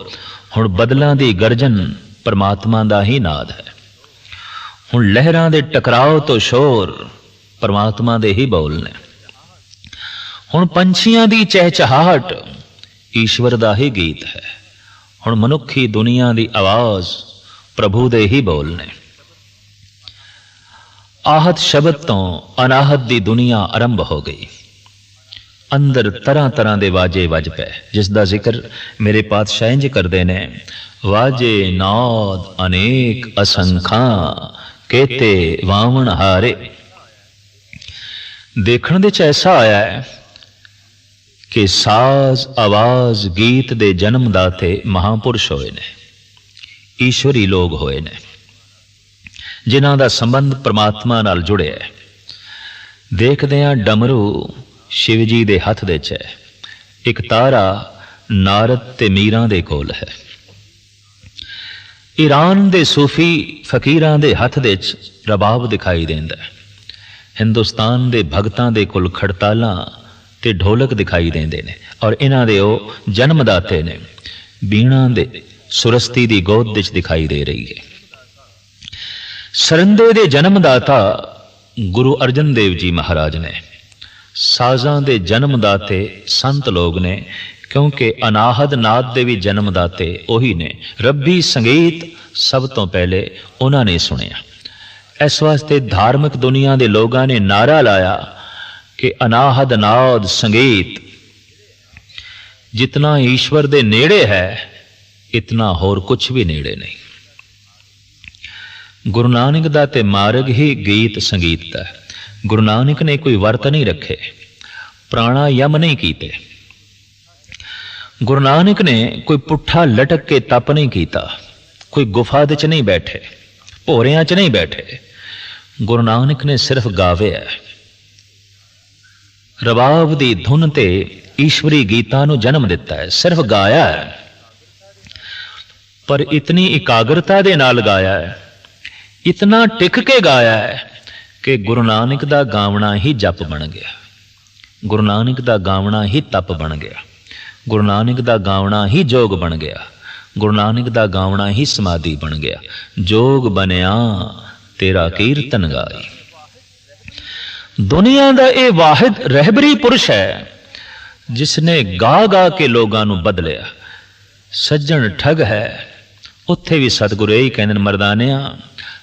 हुण बदलां दी गर्जन परमात्मा दा ही नाद है। हुण लहरां दे टकराव तो शोर परमात्मा दे ही बोल ने। हुण पंछियां दी चहचहाहट ईश्वर दा ही गीत है। हुण मनुखी दुनिया दी आवाज प्रभु दे ही बोल ने। आहत शब्द तो अनाहत दी दुनिया आरंभ हो गई। अंदर तरह तरह दे वाजे वज पे जिसदा जिक्र मेरे पातशाह इंज करदे ने, वाजे नाद अनेक असंखा केते वावण हारे। देखण दे च ऐसा आया है कि साज आवाज गीत दे जन्मदाते महापुरुष होए ने, ईश्वरी लोग होए ने जिन्हां दा संबंध परमात्मा नाल जुड़िया है। देखदे हां डमरू शिव जी दे हथ दे च है, एक तारा नारद ते मीरां दे कोल है। ईरान दे सूफी फकीरां दे हथ दे च रबाब दिखाई देंदा है। हिंदुस्तान दे भगतां दे कोल खड़तालां ते ढोलक दिखाई देंदे ने और इन्हां दे ओ जन्मदाते ने। बीणा दे सुरस्ती दी गोद विच दिखाई दे रही है। सरंदे दे जन्मदाता गुरु अर्जन देव जी महाराज ने। साजां दे जन्मदाते संत लोग ने, क्योंकि अनाहद नाद दे भी जन्मदाते ओही ने। रब्बी संगीत सब तो पहले उन्होंने सुनिया। इस वास्ते धार्मिक दुनिया दे लोगां ने नारा लाया कि अनाहद नाद संगीत जितना ईश्वर दे नेड़े है इतना होर कुछ भी नेड़े नहीं। गुरु नानक दा ते मार्ग ही गीत संगीत दा। गुरु नानक ने कोई वर्त नहीं रखे, प्राणायाम नहीं कीते। गुरु नानक ने कोई पुट्ठा लटक के तप नहीं कीता, कोई गुफा दे च नहीं बैठे, भोरियां च नहीं बैठे। गुरु नानक ने सिर्फ गावे है, रबाब दी धुन ते ईश्वरी गीतां नूं जन्म दिता है, सिर्फ गाया है। पर इतनी एकाग्रता दे नाल गाया है, इतना टिक के गाया है कि गुरु नानक दा गावना ही जप बन गया, गुरु नानक दा गावना ही तप बन गया, गुरु नानक दा गावना ही जोग बन गया, गुरु नानक दा गावना ही समाधि बन गया। जोग बनया तेरा कीर्तन गाई। दुनिया दा ये वाहिद रहबरी पुरुष है जिसने गा गा के लोगों नूं बदलिया। सज्जन ठग है, उत्थे भी सतगुरु यही कहंदे मरदानिया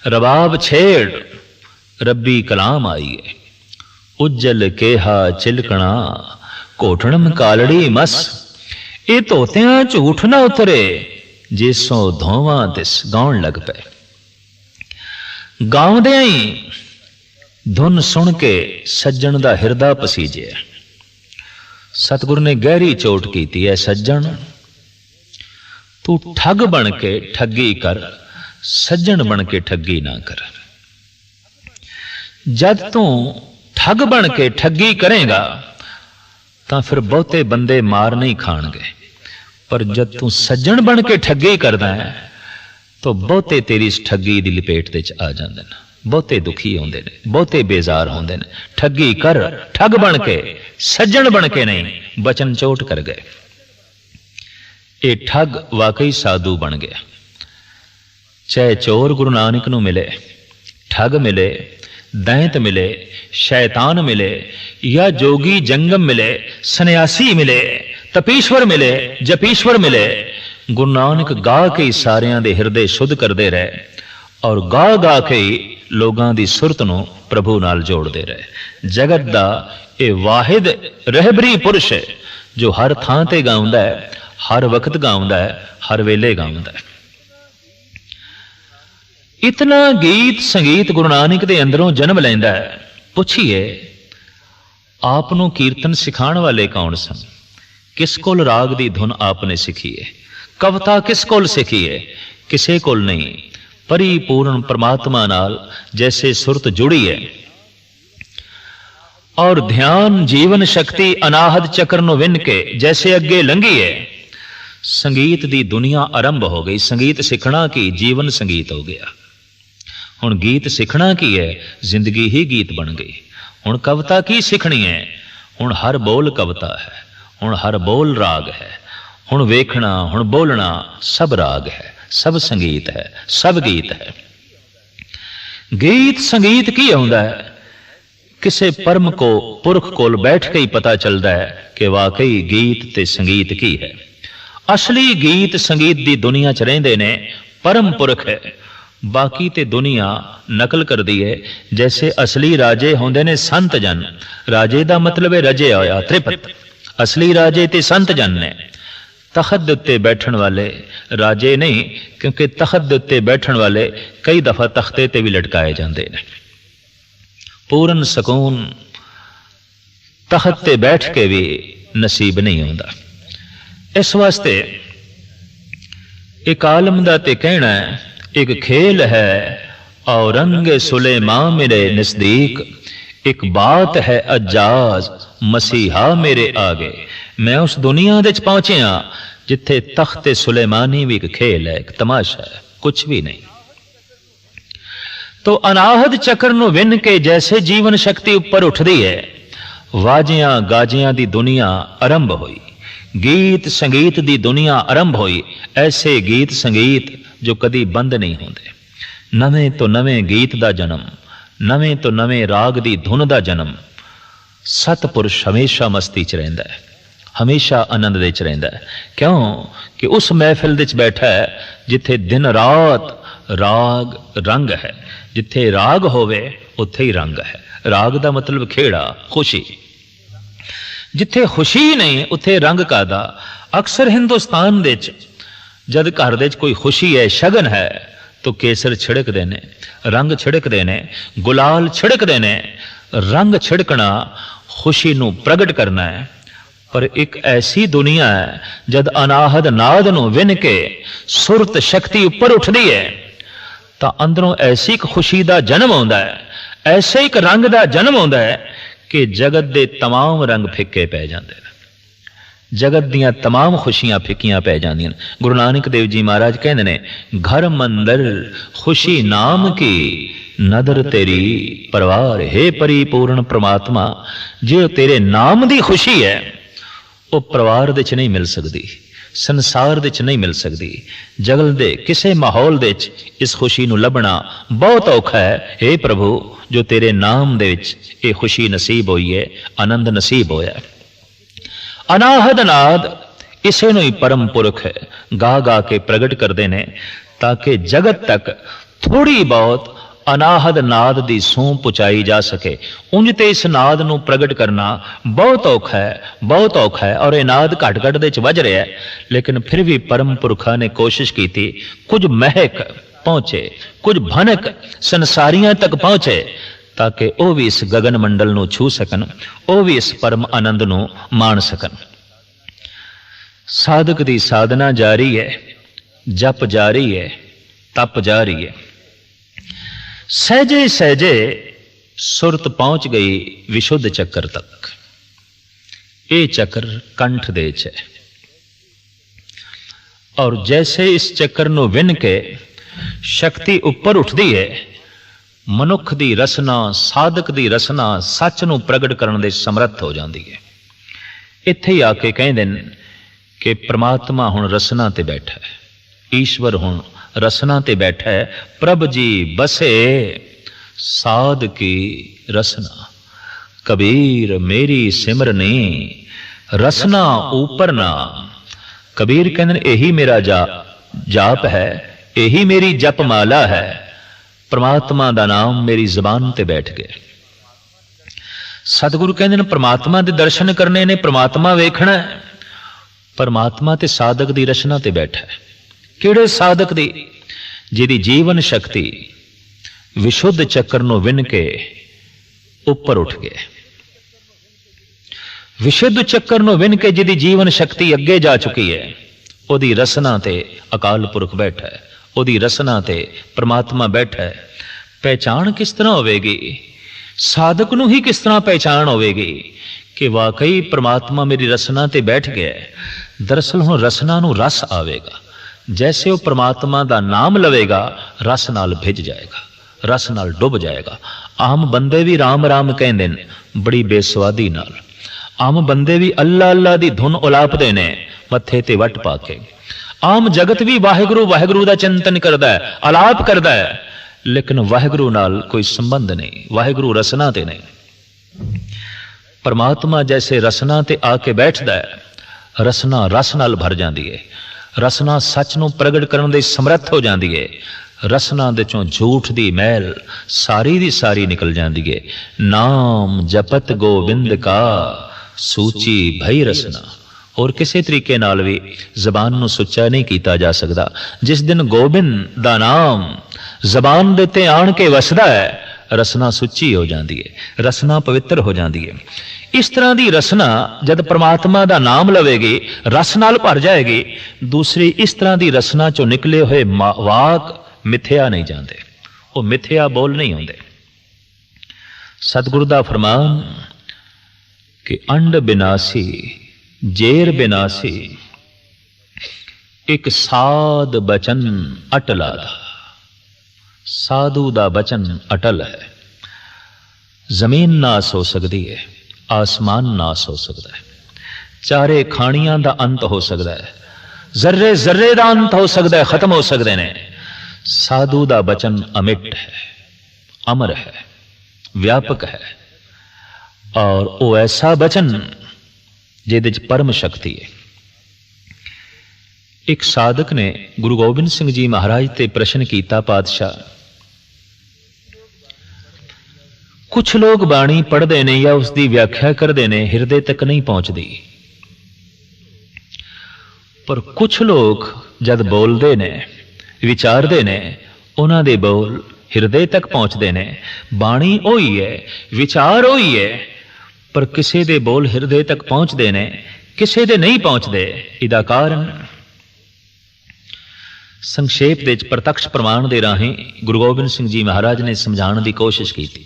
रबाब छेड़ रब्बी कलाम आई है। उज्जल केहा चिलकना कोठणम कालड़ी मस, ये धोतियां झूठ ना उतरे जिसों धोवां तिस गाउण लग पे। गाउंदियां ही धुन सुन के सज्जन दा हिरदा पसीजे। सतगुरु ने गहरी चोट कीती है, सज्जन तू ठग बन के ठगी कर, सज्जन बन के ठगी ना कर। जद तू ठग बन के ठगी करेगा तां फिर बहुते बंदे मार नहीं खाणगे, पर जद तू सज्जन बन के ठगी करदा है तो बहुते तेरी इस ठगी दी लपेट दे च आ जांदे ने, बहुते दुखी होंदे ने, बहुते बेजार होंदे ने। ठगी कर, ठग बन के, सज्जन बन के नहीं। बचन चोट कर गए। ये ठग वाकई साधु बन गया। चाहे चोर गुरु नानक नूं मिले, ठग मिले, दैंत मिले, शैतान मिले, या जोगी जंगम मिले, सन्यासी मिले, तपीश्वर मिले, जपीश्वर मिले, गुरु नानक गा के ही सारियां दे हिरदे शुद्ध करते रहे और गा गा के ही लोगों की सुरत नूं प्रभु नाल जोड़ते रहे। जगत दा ये वाहिद रहबरी पुरुष है जो हर थां ते गाउंदा है, हर वक्त गाउंदा है, हर वेले गाउंदा है। इतना गीत संगीत गुरु नानक दे अंदरों जन्म लैंदा है। पुछिए आप नूं कीर्तन सिखाण वाले कौन सन? किस कोल राग दी धुन आपने सीखी है? कविता किस कोल सीखी है? किसे कोल नहीं। परिपूर्ण परमात्मा नाल जैसे सुरत जुड़ी है और ध्यान जीवन शक्ति अनाहत चक्र नूं विन के जैसे अगे लंघी है, संगीत दी दुनिया आरंभ हो गई। संगीत सीखना की जीवन संगीत हो गया। हुण गीत सीखना की है, जिंदगी ही गीत बन गई। हुण कविता की सीखनी है, हुण हर बोल कविता है, हुण हर बोल राग है, हुण वेखना हुण बोलना सब राग है, सब संगीत है, सब गीत है। गीत संगीत की आउंदा है? किसे परम को पुरख कोल बैठ के ही पता चलता है कि वाकई गीत ते संगीत की है। असली गीत संगीत दी दुनिया च रहिंदे ने परम पुरख है, बाकी ते दुनिया नकल कर दी है। जैसे असली राजे होंदे ने संत जन, राजे दा मतलब है रजे होया त्रिपत। असली राजे ते संत जन ने। तखत दे उत्ते बैठण वाले राजे नहीं, क्योंकि तखत दे उत्ते बैठण वाले कई दफा तख्ते ते भी लटकाए जाते हैं। पूर्ण सकून तखत ते बैठ के भी नसीब नहीं होता। इस वास्ते एक आलम दा ते कहना है, एक खेल है औरंगे सुलेमान मेरे नजदीक, एक बात है अजाज मसीहा मेरे आगे। मैं उस दुनिया दे च पहुंचिया जिथे तख्ते सुलेमानी भी एक खेल है, एक तमाशा है, कुछ भी नहीं। तो अनाहत चक्र नूं विन के जैसे जीवन शक्ति ऊपर उठदी है, वाजियां गाजियां दी दुनिया आरंभ हुई, गीत संगीत दी दुनिया आरंभ हुई। ऐसे गीत संगीत जो कदी बंद नहीं होंदे। नवें तो नवें गीत दा जन्म, नवें तो नवें राग दी धुन दा जन्म। सतपुरुष हमेशा मस्ती च रहिंदा है, हमेशा आनंद दे च रहिंदा है। क्यों कि उस महफिल दे च बैठा है जिथे दिन रात राग रंग है। जिथे राग होवे उत्थे ही रंग है। राग दा मतलब खेड़ा, खुशी। जिथे खुशी नहीं उत्थे रंग कादा। अक्सर हिंदुस्तान दे च जद घर दे च कोई खुशी है, शगन है, तो केसर छिड़कते ने, रंग छिड़कते ने, गुलाल छिड़कते ने। रंग छिड़कना खुशी नूं प्रगट करना है। पर एक ऐसी दुनिया है जद अनाहद नाद नूं विन के सुरत शक्ति उपर उठदी है तां अंदरों ऐसी एक खुशी दा जन्म आउंदा है, ऐसे एक रंग दा जन्म आउंदा है कि जगत दे तमाम रंग फिक्के पै जांदे ने, जगत दियां तमाम खुशियां फिक्कियां पै जांदियां। गुरु नानक देव जी महाराज कहंदे ने, घर मंदर खुशी नाम की नदर तेरी परवार, हे परिपूर्ण परमात्मा, जो तेरे नाम दी खुशी है वो परिवार दे च नहीं मिल सकती, संसार दे च नहीं मिल सकती। जगत दे किसे माहौल दे च इस खुशी नूं लभना बहुत औखा है। हे प्रभु, जो तेरे नाम दे विच ये खुशी नसीब होई है, आनंद नसीब होया। अनाहद नाद इसे नूं ही परम पुरख गा गा के प्रगट करते हैं ताकि जगत तक थोड़ी बहुत अनाहद नाद दी सूह पहुंचाई जा सके। उंज ते इस नाद नूं प्रगट करना बहुत औखा है, बहुत औखा है। और यह नाद घट घट दे च वज रहा है, लेकिन फिर भी परम पुरखा ने कोशिश की थी कुछ महक पहुंचे, कुछ भनक संसारियां तक पहुंचे ताकि वह भी इस गगन मंडल नूं छू सकन, वह भी इस परम आनंद नूं माण सकन। साधक दी साधना जारी है, जप जारी है, तप जारी है। सहजे सहजे सुरत पहुंच गई विशुद्ध चक्कर तक। ये चक्र कंठ दे च है और जैसे इस चक्कर नूं विन के शक्ति उपर उठदी है, मनुख दी रसना, साधक दी रसना सच नूं प्रगट करन दे समर्थ हो जाती है। इत्थे ही आके कहंदे ने कि परमात्मा हुण रसना ते बैठा है, ईश्वर हुण रसना ते बैठा है। प्रभ जी बसे साध की रसना, कबीर मेरी सिमरनी रसना ऊपर नाम। कबीर कहते यही मेरा जाप है, यही मेरी जप माला है। परमात्मा दा नाम मेरी जबान ते बैठ गया। सतगुरु कहते हैं परमात्मा दे दर्शन करने ने, परमात्मा वेखना है। परमात्मा ते साधक दी रचना ते बैठा है। किहड़े साधक दी? जिहदी जीवन शक्ति विशुद्ध चक्कर नूं विन के उपर उठ गए। विशुद्ध चक्कर नूं विन के जिहदी जीवन शक्ति अगे जा चुकी है, उहदी रसना ते अकाल पुरख बैठा है, उहदी रसना ते परमात्मा बैठा है। पहचान किस तरह होवेगी? साधक नूं ही किस तरह पहचान होवेगी कि वाकई परमात्मा मेरी रसना ते बैठ गया है। दरअसल हुण रसना नूं रस आवेगा। जैसे वो परमात्मा दा नाम लवेगा, रस नाल भिज जाएगा, रस नाल डुब जाएगा। आम बंदे भी राम राम कहंदे ने बड़ी बेसवादी नाल। आम बंदे भी अल्लाह अल्लाह दी धुन उलापदे ने मत्थे ते वट पा के। आम जगत भी वाहिगुरू वाहिगुरू दा चिंतन करदा है, अलाप करदा है, लेकिन वाहिगुरू नाल कोई संबंध नहीं, वाहिगुरू रसना ते नहीं। परमात्मा जैसे रसना ते आके बैठदा है, रसना रस नाल भर जाती है, रसना सच नूं प्रगट करन दे समर्थ हो जाती है। रसना दे चों झूठ दी मैल सारी दी सारी निकल जाती है। नाम जपत गोबिंद का सूची भई रसना। और किसी तरीके नाल भी जबान नूं सुच्चा नहीं किया जा सकता। जिस दिन गोबिंद दा नाम जबान दे ते आण के वसदा है, रसना सुच्ची हो जाती है, रसना पवित्र हो जाती है। इस तरह की रसना जब परमात्मा का नाम लवेगी, रस नाल भर जाएगी। दूसरी इस तरह की रसना चो निकले हुए वाक मिथ्या नहीं जाते, वो मिथ्या बोल नहीं होंगे। सतगुरु का फरमान कि अंड बिनासी जेर बिनासी, एक साध बचन अटला। साधु का बचन अटल है। जमीन नाश हो सकती है, आसमान नाश हो सकता है, चारे खानियां दा अंत हो सकता है, जर्रे जर्रे दा अंत हो सकता है, खत्म हो सकते हैं। साधु दा बचन अमिट है, अमर है, व्यापक है। और वो ऐसा बचन जिहदे च परम शक्ति है। एक साधक ने गुरु गोबिंद सिंह जी महाराज ते प्रश्न किया, पातशाह कुछ लोग बाणी पढ़ते हैं या उसकी व्याख्या करते हैं, हिरदे तक नहीं पहुंचती, पर कुछ लोग जब बोलते ने विचारते ने ਉਹਨਾਂ ਦੇ ਬੋਲ ਹਿਰਦੇ ਤੱਕ ਪਹੁੰਚਦੇ ਨੇ। ਬਾਣੀ ਉਹੀ ਹੈ, ਵਿਚਾਰ ਉਹੀ ਹੈ, ਪਰ ਕਿਸੇ ਦੇ ਬੋਲ ਹਿਰਦੇ ਤੱਕ ਪਹੁੰਚਦੇ ਨੇ, ਕਿਸੇ ਦੇ ਨਹੀਂ ਪਹੁੰਚਦੇ। ਇਹਦਾ ਕਾਰਨ ਸੰਖੇਪ ਦੇ ਵਿੱਚ ਪ੍ਰਤੱਖ ਪ੍ਰਮਾਣ ਦੇ ਰਾਹੀਂ ਗੁਰੂ ਗੋਬਿੰਦ ਸਿੰਘ ਜੀ ਮਹਾਰਾਜ ਨੇ ਸਮਝਾਉਣ ਦੀ ਕੋਸ਼ਿਸ਼ ਕੀਤੀ।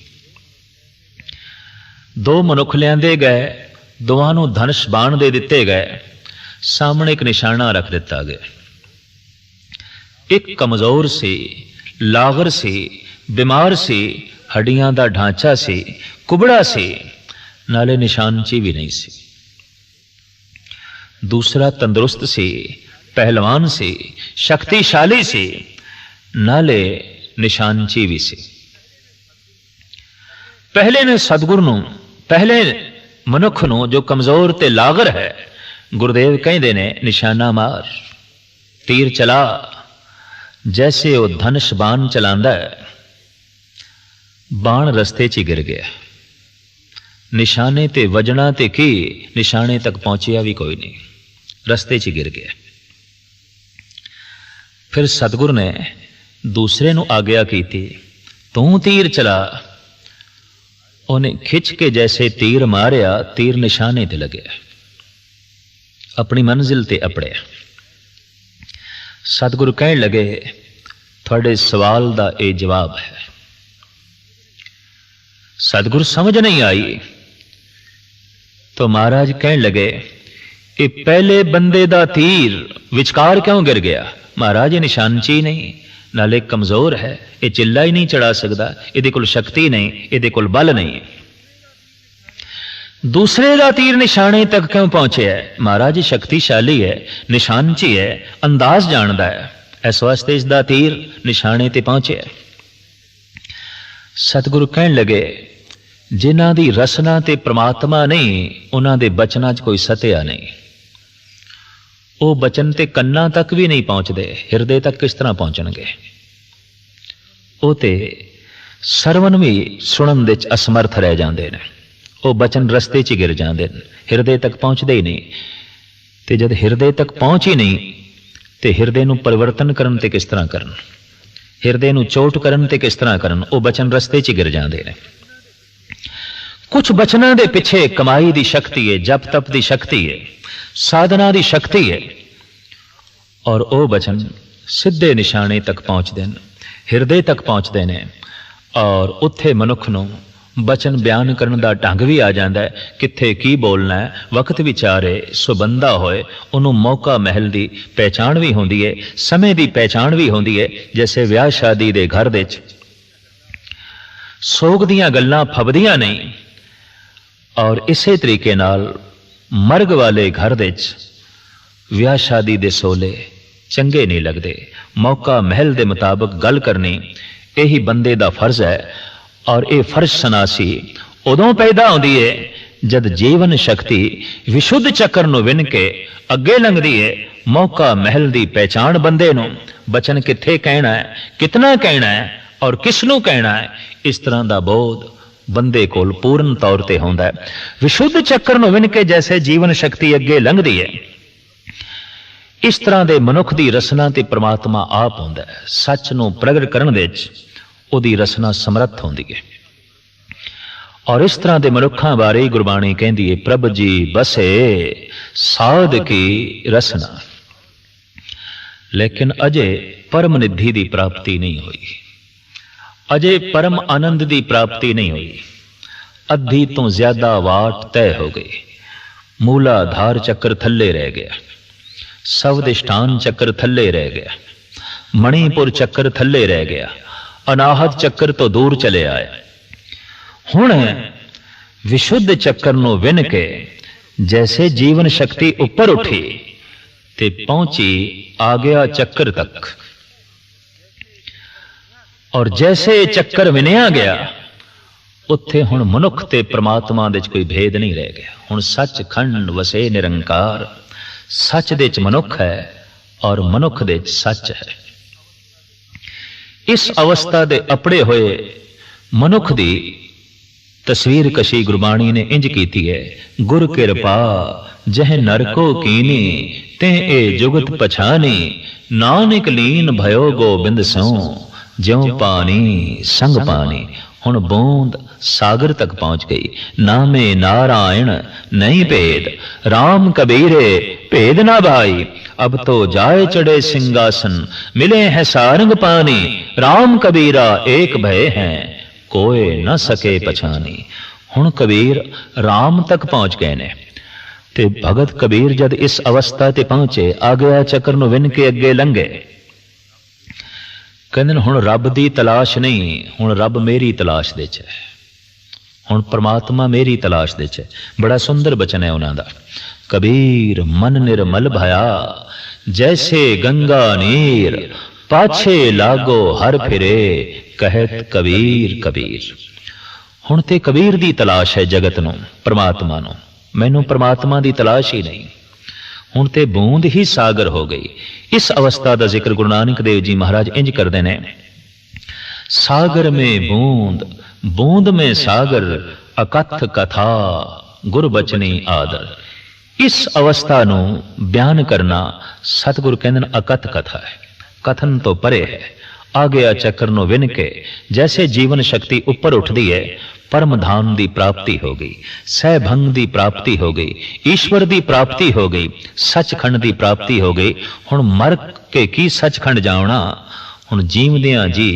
ਦੋ ਮਨੁੱਖ ਲਿਆਂਦੇ ਗਏ, ਦੋਵਾਂ ਨੂੰ ਧਨੁਸ਼ ਬਾਣ ਦੇ ਦਿੱਤੇ ਗਏ, ਸਾਹਮਣੇ ਇੱਕ ਨਿਸ਼ਾਨਾ ਰੱਖ ਦਿੱਤਾ ਗਿਆ। ਇੱਕ ਕਮਜ਼ੋਰ ਸੀ, ਲਾਗਰ ਸੀ, ਬਿਮਾਰ ਸੀ, ਹੱਡੀਆਂ ਦਾ ਢਾਂਚਾ ਸੀ, ਕੁਬੜਾ ਸੀ, ਨਾਲੇ ਨਿਸ਼ਾਨਚੀ ਵੀ ਨਹੀਂ ਸੀ। ਦੂਸਰਾ ਤੰਦਰੁਸਤ ਸੀ, ਪਹਿਲਵਾਨ ਸੀ, ਸ਼ਕਤੀਸ਼ਾਲੀ ਸੀ, ਨਾਲੇ ਨਿਸ਼ਾਨਚੀ ਵੀ ਸੀ। ਪਹਿਲੇ ਨੇ ਸਤਿਗੁਰ ਨੂੰ, ਪਹਿਲੇ ਮਨੁੱਖ ਨੂੰ ਜੋ ਕਮਜ਼ੋਰ ਤੇ ਲਾਗਰ ਹੈ, ਗੁਰਦੇਵ ਕਹਿੰਦੇ ਨੇ ਨਿਸ਼ਾਨਾ ਮਾਰ, ਤੀਰ ਚਲਾ। ਜੈਸੇ ਉਹ ਧਨੁਸ਼ ਬਾਣ ਚਲਾਉਂਦਾ ਹੈ, ਬਾਣ ਰਸਤੇ 'ਚ ਹੀ ਗਿਰ ਗਿਆ। ਨਿਸ਼ਾਨੇ ਤੇ ਵਜਣਾ ਤੇ ਕੀ, ਨਿਸ਼ਾਨੇ ਤੱਕ ਪਹੁੰਚਿਆ ਵੀ ਕੋਈ ਨਹੀਂ, ਰਸਤੇ 'ਚ ਹੀ ਗਿਰ ਗਿਆ। ਫਿਰ ਸਤਿਗੁਰ ਨੇ ਦੂਸਰੇ ਨੂੰ ਆਗਿਆ ਕੀਤੀ, ਤੂੰ ਤੀਰ ਚਲਾ। ਉਹਨੇ ਖਿੱਚ ਕੇ ਜੈਸੇ ਤੀਰ ਮਾਰਿਆ, ਤੀਰ ਨਿਸ਼ਾਨੇ ਤੇ ਲੱਗਿਆ, ਆਪਣੀ ਮੰਜ਼ਿਲ ਤੇ ਅਪੜਿਆ। ਸਤਿਗੁਰੂ ਕਹਿਣ ਲੱਗੇ, ਤੁਹਾਡੇ ਸਵਾਲ ਦਾ ਇਹ ਜਵਾਬ ਹੈ। ਸਤਿਗੁਰੂ ਸਮਝ ਨਹੀਂ ਆਈ ਤਾਂ ਮਹਾਰਾਜ ਕਹਿਣ ਲੱਗੇ, ਇਹ ਪਹਿਲੇ ਬੰਦੇ ਦਾ ਤੀਰ ਵਿਚਕਾਰ ਕਿਉਂ ਗਿਰ ਗਿਆ? ਮਹਾਰਾਜ ਇਹ ਨਿਸ਼ਾਨਚੀ ਨਹੀਂ, ਨਾਲੇ ਕਮਜ਼ੋਰ ਹੈ, ਇਹ ਚਿੱਲਾ ਹੀ ਨਹੀਂ ਚੜਾ ਸਕਦਾ, ਇਹਦੇ ਕੋਲ ਸ਼ਕਤੀ ਨਹੀਂ, ਇਹਦੇ ਕੋਲ ਬਲ ਨਹੀਂ। ਦੂਸਰੇ ਦਾ ਤੀਰ ਨਿਸ਼ਾਨੇ ਤੱਕ ਕਿਉਂ ਪਹੁੰਚਿਆ? ਮਹਾਰਾਜ ਸ਼ਕਤੀਸ਼ਾਲੀ ਹੈ, ਨਿਸ਼ਾਨਚੀ ਹੈ, ਅੰਦਾਜ਼ ਜਾਣਦਾ ਹੈ, ਇਸ ਵਾਸਤੇ ਇਸ ਦਾ ਤੀਰ ਨਿਸ਼ਾਨੇ ਤੇ ਪਹੁੰਚਿਆ। ਸਤਿਗੁਰੂ ਕਹਿਣ ਲੱਗੇ, ਜਿਨ੍ਹਾਂ ਦੀ ਰਸਨਾ ਤੇ ਪ੍ਰਮਾਤਮਾ ਨਹੀਂ, ਉਹਨਾਂ ਦੇ ਬਚਨਾਂ 'ਚ ਕੋਈ ਸਤਿਆ ਨਹੀਂ। ਉਹ ਬਚਨ ਤੇ ਕੰਨਾਂ ਤੱਕ ਵੀ ਨਹੀਂ ਪਹੁੰਚਦੇ, ਹਿਰਦੇ ਤੱਕ ਕਿਸ ਤਰ੍ਹਾਂ ਪਹੁੰਚਣਗੇ? ਉਹ ਤੇ ਸਰਵਨ ਵੀ ਸੁਣਨ ਦੇ 'ਚ ਅਸਮਰਥ ਰਹਿ ਜਾਂਦੇ ਨੇ। ਉਹ ਬਚਨ ਰਸਤੇ 'ਚ ਗਿਰ ਜਾਂਦੇ ਨੇ, ਹਿਰਦੇ ਤੱਕ ਪਹੁੰਚਦੇ ਹੀ ਨਹੀਂ। ਤੇ ਜਦ ਹਿਰਦੇ ਤੱਕ ਪਹੁੰਚ ਹੀ ਨਹੀਂ, ਤੇ ਹਿਰਦੇ ਨੂੰ ਪਰਿਵਰਤਨ ਕਰਨ ਤੇ ਕਿਸ ਤਰ੍ਹਾਂ ਕਰਨ? ਹਿਰਦੇ ਨੂੰ ਚੋਟ ਕਰਨ ਤੇ ਕਿਸ ਤਰ੍ਹਾਂ ਕਰਨ? ਉਹ ਬਚਨ ਰਸਤੇ 'ਚ ਹੀ ਗਿਰ ਜਾਂਦੇ ਨੇ। ਕੁਝ ਬਚਨਾਂ ਦੇ ਪਿੱਛੇ ਕਮਾਈ ਦੀ ਸ਼ਕਤੀ ਹੈ, ਜਪ ਤਪ ਦੀ ਸ਼ਕਤੀ ਹੈ, ਸਾਧਨਾ ਦੀ ਸ਼ਕਤੀ ਹੈ, ਔਰ ਉਹ ਬਚਨ ਸਿੱਧੇ ਨਿਸ਼ਾਨੇ ਤੱਕ ਪਹੁੰਚਦੇ ਨੇ, ਹਿਰਦੇ ਤੱਕ ਪਹੁੰਚਦੇ ਨੇ। ਔਰ ਉੱਥੇ ਮਨੁੱਖ ਨੂੰ ਬਚਨ ਬਿਆਨ ਕਰਨ ਦਾ ਢੰਗ ਵੀ ਆ ਜਾਂਦਾ ਹੈ, ਕਿੱਥੇ ਕੀ ਬੋਲਣਾ ਹੈ, ਵਕਤ ਵਿਚਾਰੇ ਸੁਬੰਦਾ ਹੋਏ, ਉਹਨੂੰ ਮੌਕਾ ਮਹਿਲ ਦੀ ਪਹਿਚਾਣ ਵੀ ਹੁੰਦੀ ਹੈ, ਸਮੇਂ ਦੀ ਪਹਿਚਾਣ ਵੀ ਹੁੰਦੀ ਹੈ। ਜੈਸੇ ਵਿਆਹ ਸ਼ਾਦੀ ਦੇ ਘਰ ਦੇ 'ਚ ਸੋਗ ਦੀਆਂ ਗੱਲਾਂ ਫਬਦੀਆਂ ਨਹੀਂ, ਔਰ ਇਸੇ ਤਰੀਕੇ ਨਾਲ ਮਰਗ ਵਾਲੇ ਘਰ ਦੇ 'ਚ ਵਿਆਹ ਸ਼ਾਦੀ ਦੇ ਸੋਲੇ ਚੰਗੇ ਨਹੀਂ ਲੱਗਦੇ। ਮੌਕਾ ਮਹਿਲ ਦੇ ਮੁਤਾਬਕ ਗੱਲ ਕਰਨੀ, ਇਹੀ ਬੰਦੇ ਦਾ ਫਰਜ਼ ਹੈ। ਔਰ ਇਹ ਫਰਜ਼ ਸਨਾਸੀ ਉਦੋਂ ਪੈਦਾ ਹੁੰਦੀ ਹੈ ਜਦ ਜੀਵਨ ਸ਼ਕਤੀ ਵਿਸ਼ੁੱਧ ਚੱਕਰ ਨੂੰ ਵਿੰਨ ਕੇ ਅੱਗੇ ਲੰਘਦੀ ਹੈ। ਮੌਕਾ ਮਹਿਲ ਦੀ ਪਹਿਚਾਣ ਬੰਦੇ ਨੂੰ, ਬਚਨ ਕਿੱਥੇ ਕਹਿਣਾ ਹੈ, ਕਿਤਨਾ ਕਹਿਣਾ ਹੈ, ਔਰ ਕਿਸ ਨੂੰ ਕਹਿਣਾ ਹੈ, ਇਸ ਤਰ੍ਹਾਂ ਦਾ ਬੋਧ ਬੰਦੇ ਕੋਲ ਪੂਰਨ ਤੌਰ ਤੇ ਹੁੰਦਾ ਹੈ। ਵਿਸ਼ੁੱਧ ਚੱਕਰ ਨੂੰ ਵਿੰਨ ਕੇ ਜੈਸੇ ਜੀਵਨ ਸ਼ਕਤੀ ਅੱਗੇ ਲੰਘਦੀ ਹੈ, ਇਸ ਤਰ੍ਹਾਂ ਦੇ ਮਨੁੱਖ ਦੀ ਰਸਨਾ ਤੇ ਪ੍ਰਮਾਤਮਾ ਆਪ ਹੁੰਦਾ ਹੈ। ਸੱਚ ਨੂੰ ਪ੍ਰਗਟ ਕਰਨ ਦੇ ਵਿੱਚ ਉਹਦੀ ਰਸਨਾ ਸਮਰੱਥ ਹੁੰਦੀ ਹੈ। ਔਰ ਇਸ ਤਰ੍ਹਾਂ ਦੇ ਮਨੁੱਖਾਂ ਬਾਰੇ ਗੁਰਬਾਣੀ ਕਹਿੰਦੀ ਹੈ, ਪ੍ਰਭ ਜੀ ਬਸੇ ਸਾਧ ਕੀ ਰਸਨਾ। ਲੇਕਿਨ ਅਜੇ ਪਰਮ ਨਿਧੀ ਦੀ ਪ੍ਰਾਪਤੀ ਨਹੀਂ ਹੋਈ, ਅਜੇ ਪਰਮ ਆਨੰਦ ਦੀ ਪ੍ਰਾਪਤੀ ਨਹੀਂ ਹੋਈ। ਅੱਧੀ ਤੋਂ ਜ਼ਿਆਦਾ ਵਾਟ ਤੈਅ ਹੋ ਗਈ। ਮੂਲਾਧਾਰ ਚੱਕਰ ਥੱਲੇ ਰਹਿ ਗਿਆ, ਸਵਦਿਸ਼ਠਾਨ ਚੱਕਰ ਥੱਲੇ ਰਹਿ ਗਿਆ, ਮਣੀਪੁਰ ਚੱਕਰ ਥੱਲੇ ਰਹਿ ਗਿਆ, ਅਨਾਹਤ ਚੱਕਰ ਤੋਂ ਦੂਰ ਚਲੇ ਆਏ। ਹੁਣ ਵਿਸ਼ੁੱਧ ਚੱਕਰ ਨੂੰ ਵਿੰਨ ਕੇ ਜੈਸੇ ਜੀਵਨ ਸ਼ਕਤੀ ਉੱਪਰ ਉੱਠੀ ਤੇ ਪਹੁੰਚੀ ਆ ਗਿਆ ਚੱਕਰ ਤੱਕ। ਔਰ ਜੈਸੇ ਚੱਕਰ ਵਿਨਿਆ ਗਿਆ, ਉੱਥੇ ਹੁਣ ਮਨੁੱਖ ਤੇ ਪ੍ਰਮਾਤਮਾ ਦੇ 'ਚ ਕੋਈ ਭੇਦ ਨਹੀਂ ਰਹਿ ਗਿਆ। ਹੁਣ ਸੱਚਖੰਡ ਵਸੇ ਨਿਰੰਕਾਰ। ਸੱਚ ਦੇ 'ਚ ਮਨੁੱਖ ਹੈ ਔਰ ਮਨੁੱਖ ਦੇ 'ਚ ਸੱਚ ਹੈ। ਇਸ ਅਵਸਥਾ ਦੇ ਅਪੜੇ ਹੋਏ ਮਨੁੱਖ ਦੀ ਤਸਵੀਰ ਕਸ਼ੀ ਗੁਰਬਾਣੀ ਨੇ ਇੰਜ ਕੀਤੀ ਹੈ, ਗੁਰ ਕਿਰਪਾ ਜਹ ਨਰ ਕੋ ਕੀਨੀ ਤੇ ਇਹ ਜੁਗਤ ਪਛਾਨੀ, ਨਾਨਕ ਲੀਨ ਭਇਓ ਗੋਬਿੰਦ ਸੋ ज्यों पानी संग पानी। हुण बूंद सागर तक पहुंच गई। नामे नारायण नहीं भेद, राम कबीरे भेद ना भाई। अब तो जाए चढ़े सिंहासन, मिले हैं सारंग पानी। राम कबीरा एक भय हैं, कोई न सके पछानी। हुण कबीर राम तक पहुंच गए ने। ते भगत कबीर जद इस अवस्था ते पहुंचे, आग्या चक्र नूं विन के अगे लंघे। कहंदे ने हुण रब दी तलाश नहीं, हुण रब मेरी तलाश दे च है, हुण परमात्मा मेरी तलाश दे च है। बड़ा सुंदर बचन है उन्हां दा। कबीर मन निर्मल भया, जैसे गंगा नीर। पाछे लागो हर फिरे, कहत कबीर कबीर। हुण ते कबीर दी तलाश है जगत नूं, परमात्मा नूं। मैनूं परमात्मा दी तलाश ही नहीं। हुण ते बूंद ही सागर हो गई। इस अवस्था का जिक्र गुरु नानक देव जी महाराज इंज करते हैं। सागर में बूंद, बूंद में सागर, अकथ कथा गुरबचनी आदर। इस अवस्था नूं बयान करना सतगुरु कहंदे ने अकथ कथा है, कथन तो परे है। आ गया चक्र नूं विन के जैसे जीवन शक्ति उपर उठदी है, परम धाम की प्राप्ति हो गई, सहभंग की प्राप्ति हो गई, ईश्वर की प्राप्ति हो गई, सचखंड की प्राप्ति हो गई। हुण मर के की सचखंड जावना, हुण जीवदियां जी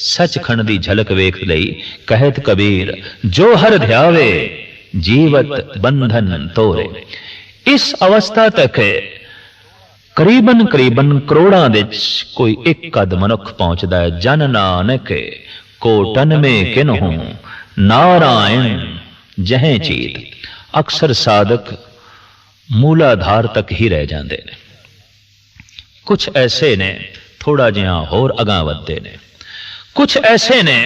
सचखंड की झलक वेख लई। कहत कबीर जो हर ध्यावे, जीवत बंधन तोरे। इस अवस्था तक करीबन करीबन करोड़ां दे कोई एक कद मनुख पहुंचदा है। जन नानक कोटन में किन्हू, नारायण जहें चीत। अक्सर साधक मूलाधार तक ही रह जाते हैं। कुछ ऐसे ने थोड़ा जिहा होर अगां वधदे ने, कुछ ऐसे ने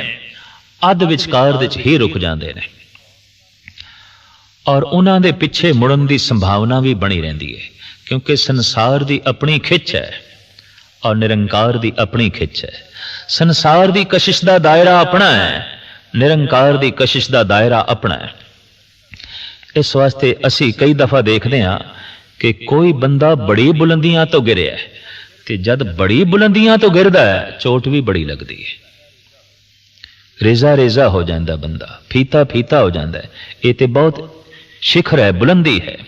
अध विचकार विच ही रुक जाते हैं और उन्हां दे पिछे मुड़न की संभावना भी बनी रहिंदी है। क्योंकि संसार की अपनी खिच है और निरंकार की अपनी खिच है। संसार की कशिश का दायरा अपना है, निरंकार की कशिश का दायरा अपना है। इस वास्ते असी कई दफा देखते हैं कि कोई बंदा बड़ी बुलंदियां तो गिरिया है, ते जद बड़ी बुलंदियां तो गिरदा है चोट भी बड़ी लगती है। रेजा रेजा हो जाता बंदा, फीता फीता हो जाता है। ये तो बहुत शिखर है, बुलंदी है।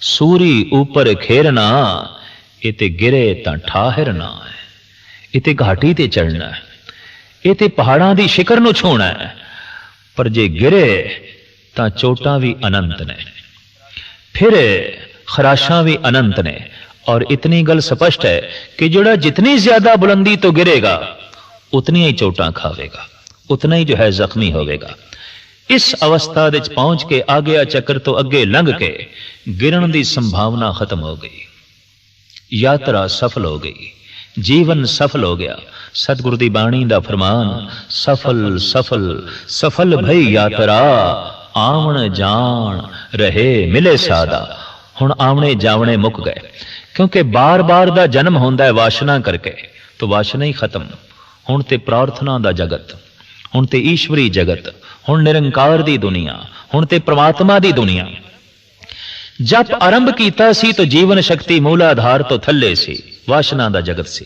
सूरी ऊपर खेरना, ये ते गिरे तां ठाहिरना है। ये ते घाटी ते चढ़ना है, ये ते पहाड़ां दी शिखर नूं छूना है। पर जे गिरे तां चोटां भी अनंत ने, फिर खराशां भी अनंत ने। और इतनी गल स्पष्ट है कि जोड़ा जितनी ज्यादा बुलंदी तो गिरेगा उतनी ही चोटां खावेगा, उतना ही जो है जख्मी होवेगा। इस अवस्था विच पहुंच के आ गया चक्र तो अगे लंघ के गिरन की संभावना खत्म हो गई। यात्रा सफल हो गई, जीवन सफल हो गया। सतगुरु दी बाणी दा फरमान, सफल सफल सफल भई यात्रा, आवन जान रहे मिले सादा। हुण आवणे जावणे मुक गए, क्योंकि बार बार दा जन्म होंदा है वासना करके, तो वासना ही खत्म। हुण ते प्रार्थना दा जगत, हुण ते ईश्वरी जगत, हुण निरंकार दी दुनिया, हुण ते परमात्मा दी दुनिया। जप आरंभ कीता सी तो जीवन शक्ति मूलाधार तो थल्ले सी, वासना दा जगत सी।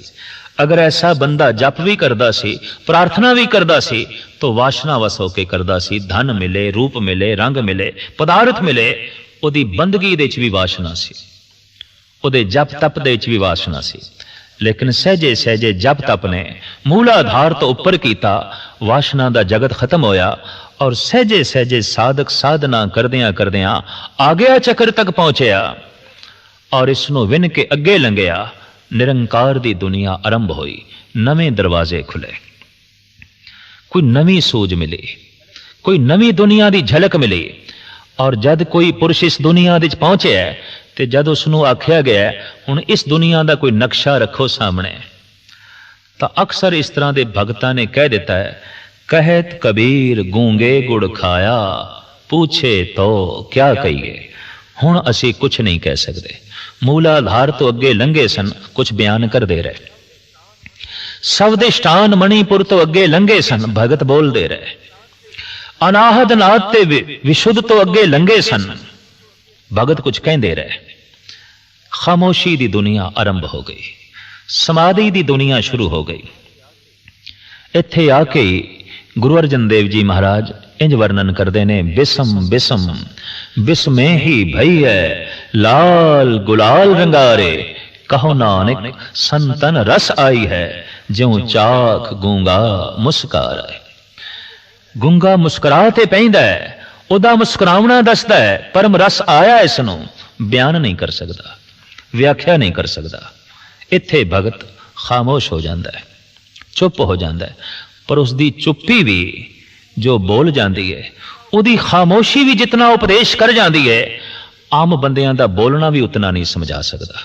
अगर ऐसा बंदा जप भी करदा सी, प्रार्थना भी करदा सी, तो वासना वस होके करदा सी। धन मिले, रूप मिले, रंग मिले, पदार्थ मिले, उहदी बंदगी दे च भी वासना सी, उहदे जप तप दे च भी वासना सी। लेकिन सहजे सहजे जप तप ने मूलाधार तो उपर कीता, वासना दा जगत खत्म होया और सहजे सहजे साधक साधना करदियां करदियां आ गया चक्र तक पहुंचया और इसनों विन के अगे लंघिया। निरंकार दी दुनिया आरंभ हुई, नवे दरवाजे खुले, कोई नवी सूझ मिली, कोई नवी दुनिया दी झलक मिली। और जद कोई पुरुष इस दुनिया विच पहुंचे है तो जद उसनों आख्या गया हुण इस दुनिया का कोई नक्शा रखो सामने, तो अक्सर इस तरह के भगतां ने कह दिता है, कहत कबीर गूंगे गुड़ खाया, पूछे तो क्या कहिए। हुण असी कुछ नहीं कह सकते। मूलाधार तो अगे लंघे सन, कुछ बयान कर दे रहे। सवदिष्टान मणिपुर तो अगे लंघे सन, भगत बोल दे रहे। अनाहद नाथ ते विशुद्ध तो अगे लंघे सन, भगत कुछ कह दे रहे। खामोशी दी दुनिया आरंभ हो गई, समाधि दी दुनिया शुरू हो गई। इत्थे आके गुरु अर्जन देव जी महाराज इंज वर्णन करते ने, बिसम बिसम बिस्मे ही भई है, लाल गुलाल रंगारे, कहो नानक संतन रस आई है, ज्यों चाख गूंगा मुस्कार आए। गूंगा मुस्कुरा ते पैंदा है, ओदा मुस्कुरावना दसदा है, परम रस आया इसनों बयान नहीं कर सकता, व्याख्या नहीं कर सकता। इत्थे भगत खामोश हो जाता है, चुप हो जाता है, पर उसकी चुप्पी भी जो बोल जाती है, उहदी खामोशी भी जितना उपदेश कर जाती है, आम बंदियां दा बोलना भी उतना नहीं समझा सकता।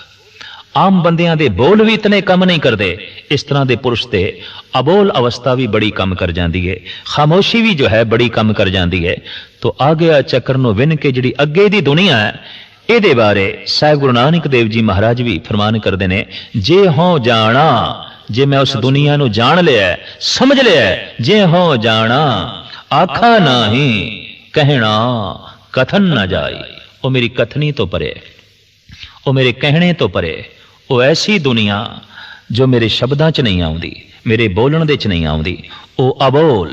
आम बंदियां दे बोल भी इतने कम नहीं करते, इस तरह के पुरुष ते अबोल अवस्था भी बड़ी कम कर जाती है, खामोशी भी जो है बड़ी कम कर जाती है। तो आ गया चक्कर नूं विन के जिहड़ी अगे दी दुनिया है, इहदे बारे साहिब गुरु नानक देव जी महाराज भी फरमान करते हैं, जे हों जाना, जे मैं उस दुनिया नूं जान लिया, समझ लिया, जे हों जाना, आखा नाही कहना कथन न जाई। वो मेरी कथनी तो परे, वो मेरे कहने तो परे, वो ऐसी दुनिया जो मेरे शब्दां च नहीं आउंदी, मेरे बोलण दे च नहीं आउंदी, वो अबोल,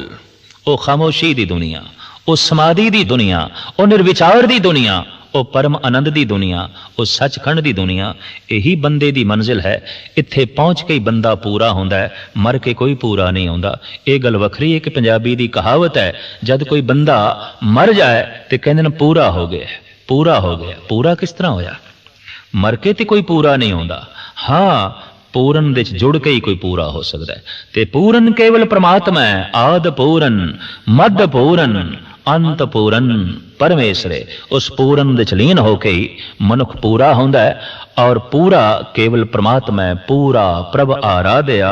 वो खामोशी दी दुनिया, वो समाधि दी दुनिया, वो निर्विचार दी दुनिया, वो परम आनंद दी दुनिया, वो सचखंड दी दुनिया, यही बंदे दी मंजिल है। इत्थे पहुंच के ही बंदा पूरा होंदा है, मर के कोई पूरा नहीं होंदा। ये गल वखरी है कि पंजाबी दी कहावत है, जद कोई बंदा मर जाए तो कहंदे ने पूरा हो गया, पूरा हो गया। पूरा किस तरह होया? मर के तो कोई पूरा नहीं होंदा। हाँ, पूरन दे जुड़ के ही कोई पूरा हो सकता है। ते पूरन केवल परमात्मा है, आद पूरन, मध्य पूरन, अंत पूरन परमेश्वरे। उस पूरन दे लीन होके ही मनुख पूरा होंदा है, और पूरा केवल परमात्मा है। पूरा प्रभ आराध्या,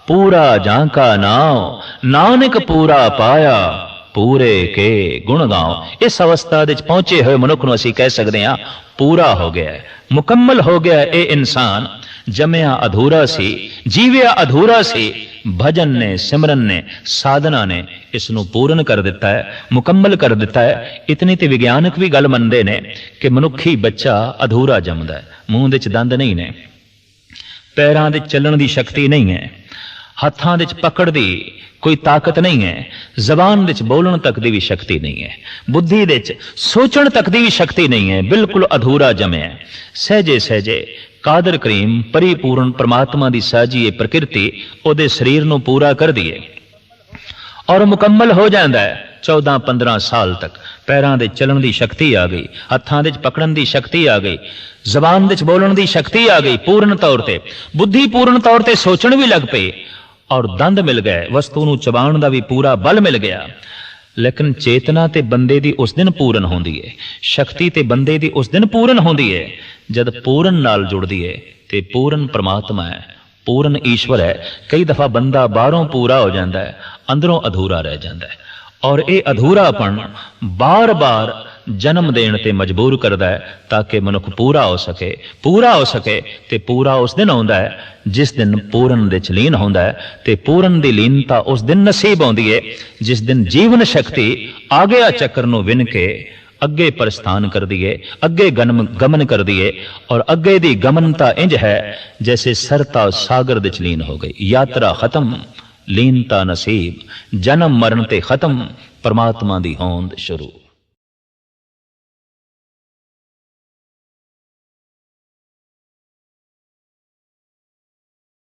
पूरा जांका नाव, नानक पूरा पाया, पूरे के गुण गाओ। इस अवस्था दे पहुंचे हुए मनुख नूं असीं कह सकते हैं पूरा हो गया है, मुकम्मल हो गया है। यह इंसान जमया अधूरा सी, जीविया अधूरा सी, भजन ने, सिमरन ने, साधना ने इसनों पूर्ण कर दिता है, मुकम्मल कर दिता है। इतनी तो विज्ञानक भी गल मनते ने कि मनुखी बच्चा अधूरा जमदा है। मूँह दे च दंद नहीं ने, पैरां दे चलण दी शक्ति नहीं है, हत्थां दे च पकड़ दी कोई ताकत नहीं है, जबान दे च बोलण तक दी भी शक्ति नहीं है, बुद्धि दे च सोचण तक दी भी शक्ति नहीं है, बिल्कुल अधूरा जमे है। सहजे सहजे कादर करीम परिपूर्ण परमात्मा दी साजी ये प्रकृति ओदे शरीर नूं पूरा कर दिए और मुकम्मल हो जाता है। 14-15 साल तक पैरां दे चलण दी शक्ति आ गई, हत्थां दे पकड़न दी शक्ति आ गई, जबान दे बोलण दी शक्ति आ गई पूर्ण तौर ते, बुद्धि पूर्ण तौर ते सोचण भी लग पई और दंद मिल गए, वस्तु नूं चबाण दा भी पूरा बल मिल गया। लेकिन चेतना ते बंदे दी उस दिन पूर्ण होंदी है, शक्ति ते बंदे दी उस दिन पूर्ण होंदी है जद पूर्ण नाल जुड़दी है। ते पूर्ण परमात्मा है, पूर्ण ईश्वर है। कई दफा बंदा बाहरों पूरा हो जाता है, अंदरों अधूरा रह जाता है, और ये अधूरापन बार बार जन्म देण ते मजबूर करदा है ताकि मनुख पूरा हो सके। पूरा हो सके ते पूरा उस दिन आउंदा है जिस दिन पूर्ण दे च लीन होंदा है। ते पूर्ण दी लीनता उस दिन नसीब आउंदी है जिस दिन जीवन शक्ति आ गया चक्कर नूं विन के अगे प्रस्थान कर दिए, अगे गमन कर दिए। और अगे दी गमनता इंज है जैसे सरता सागर दे च लीन हो गई। यात्रा खत्म, लीनता नसीब, जन्म मरण ते खत्म, परमात्मा दी होंद शुरू।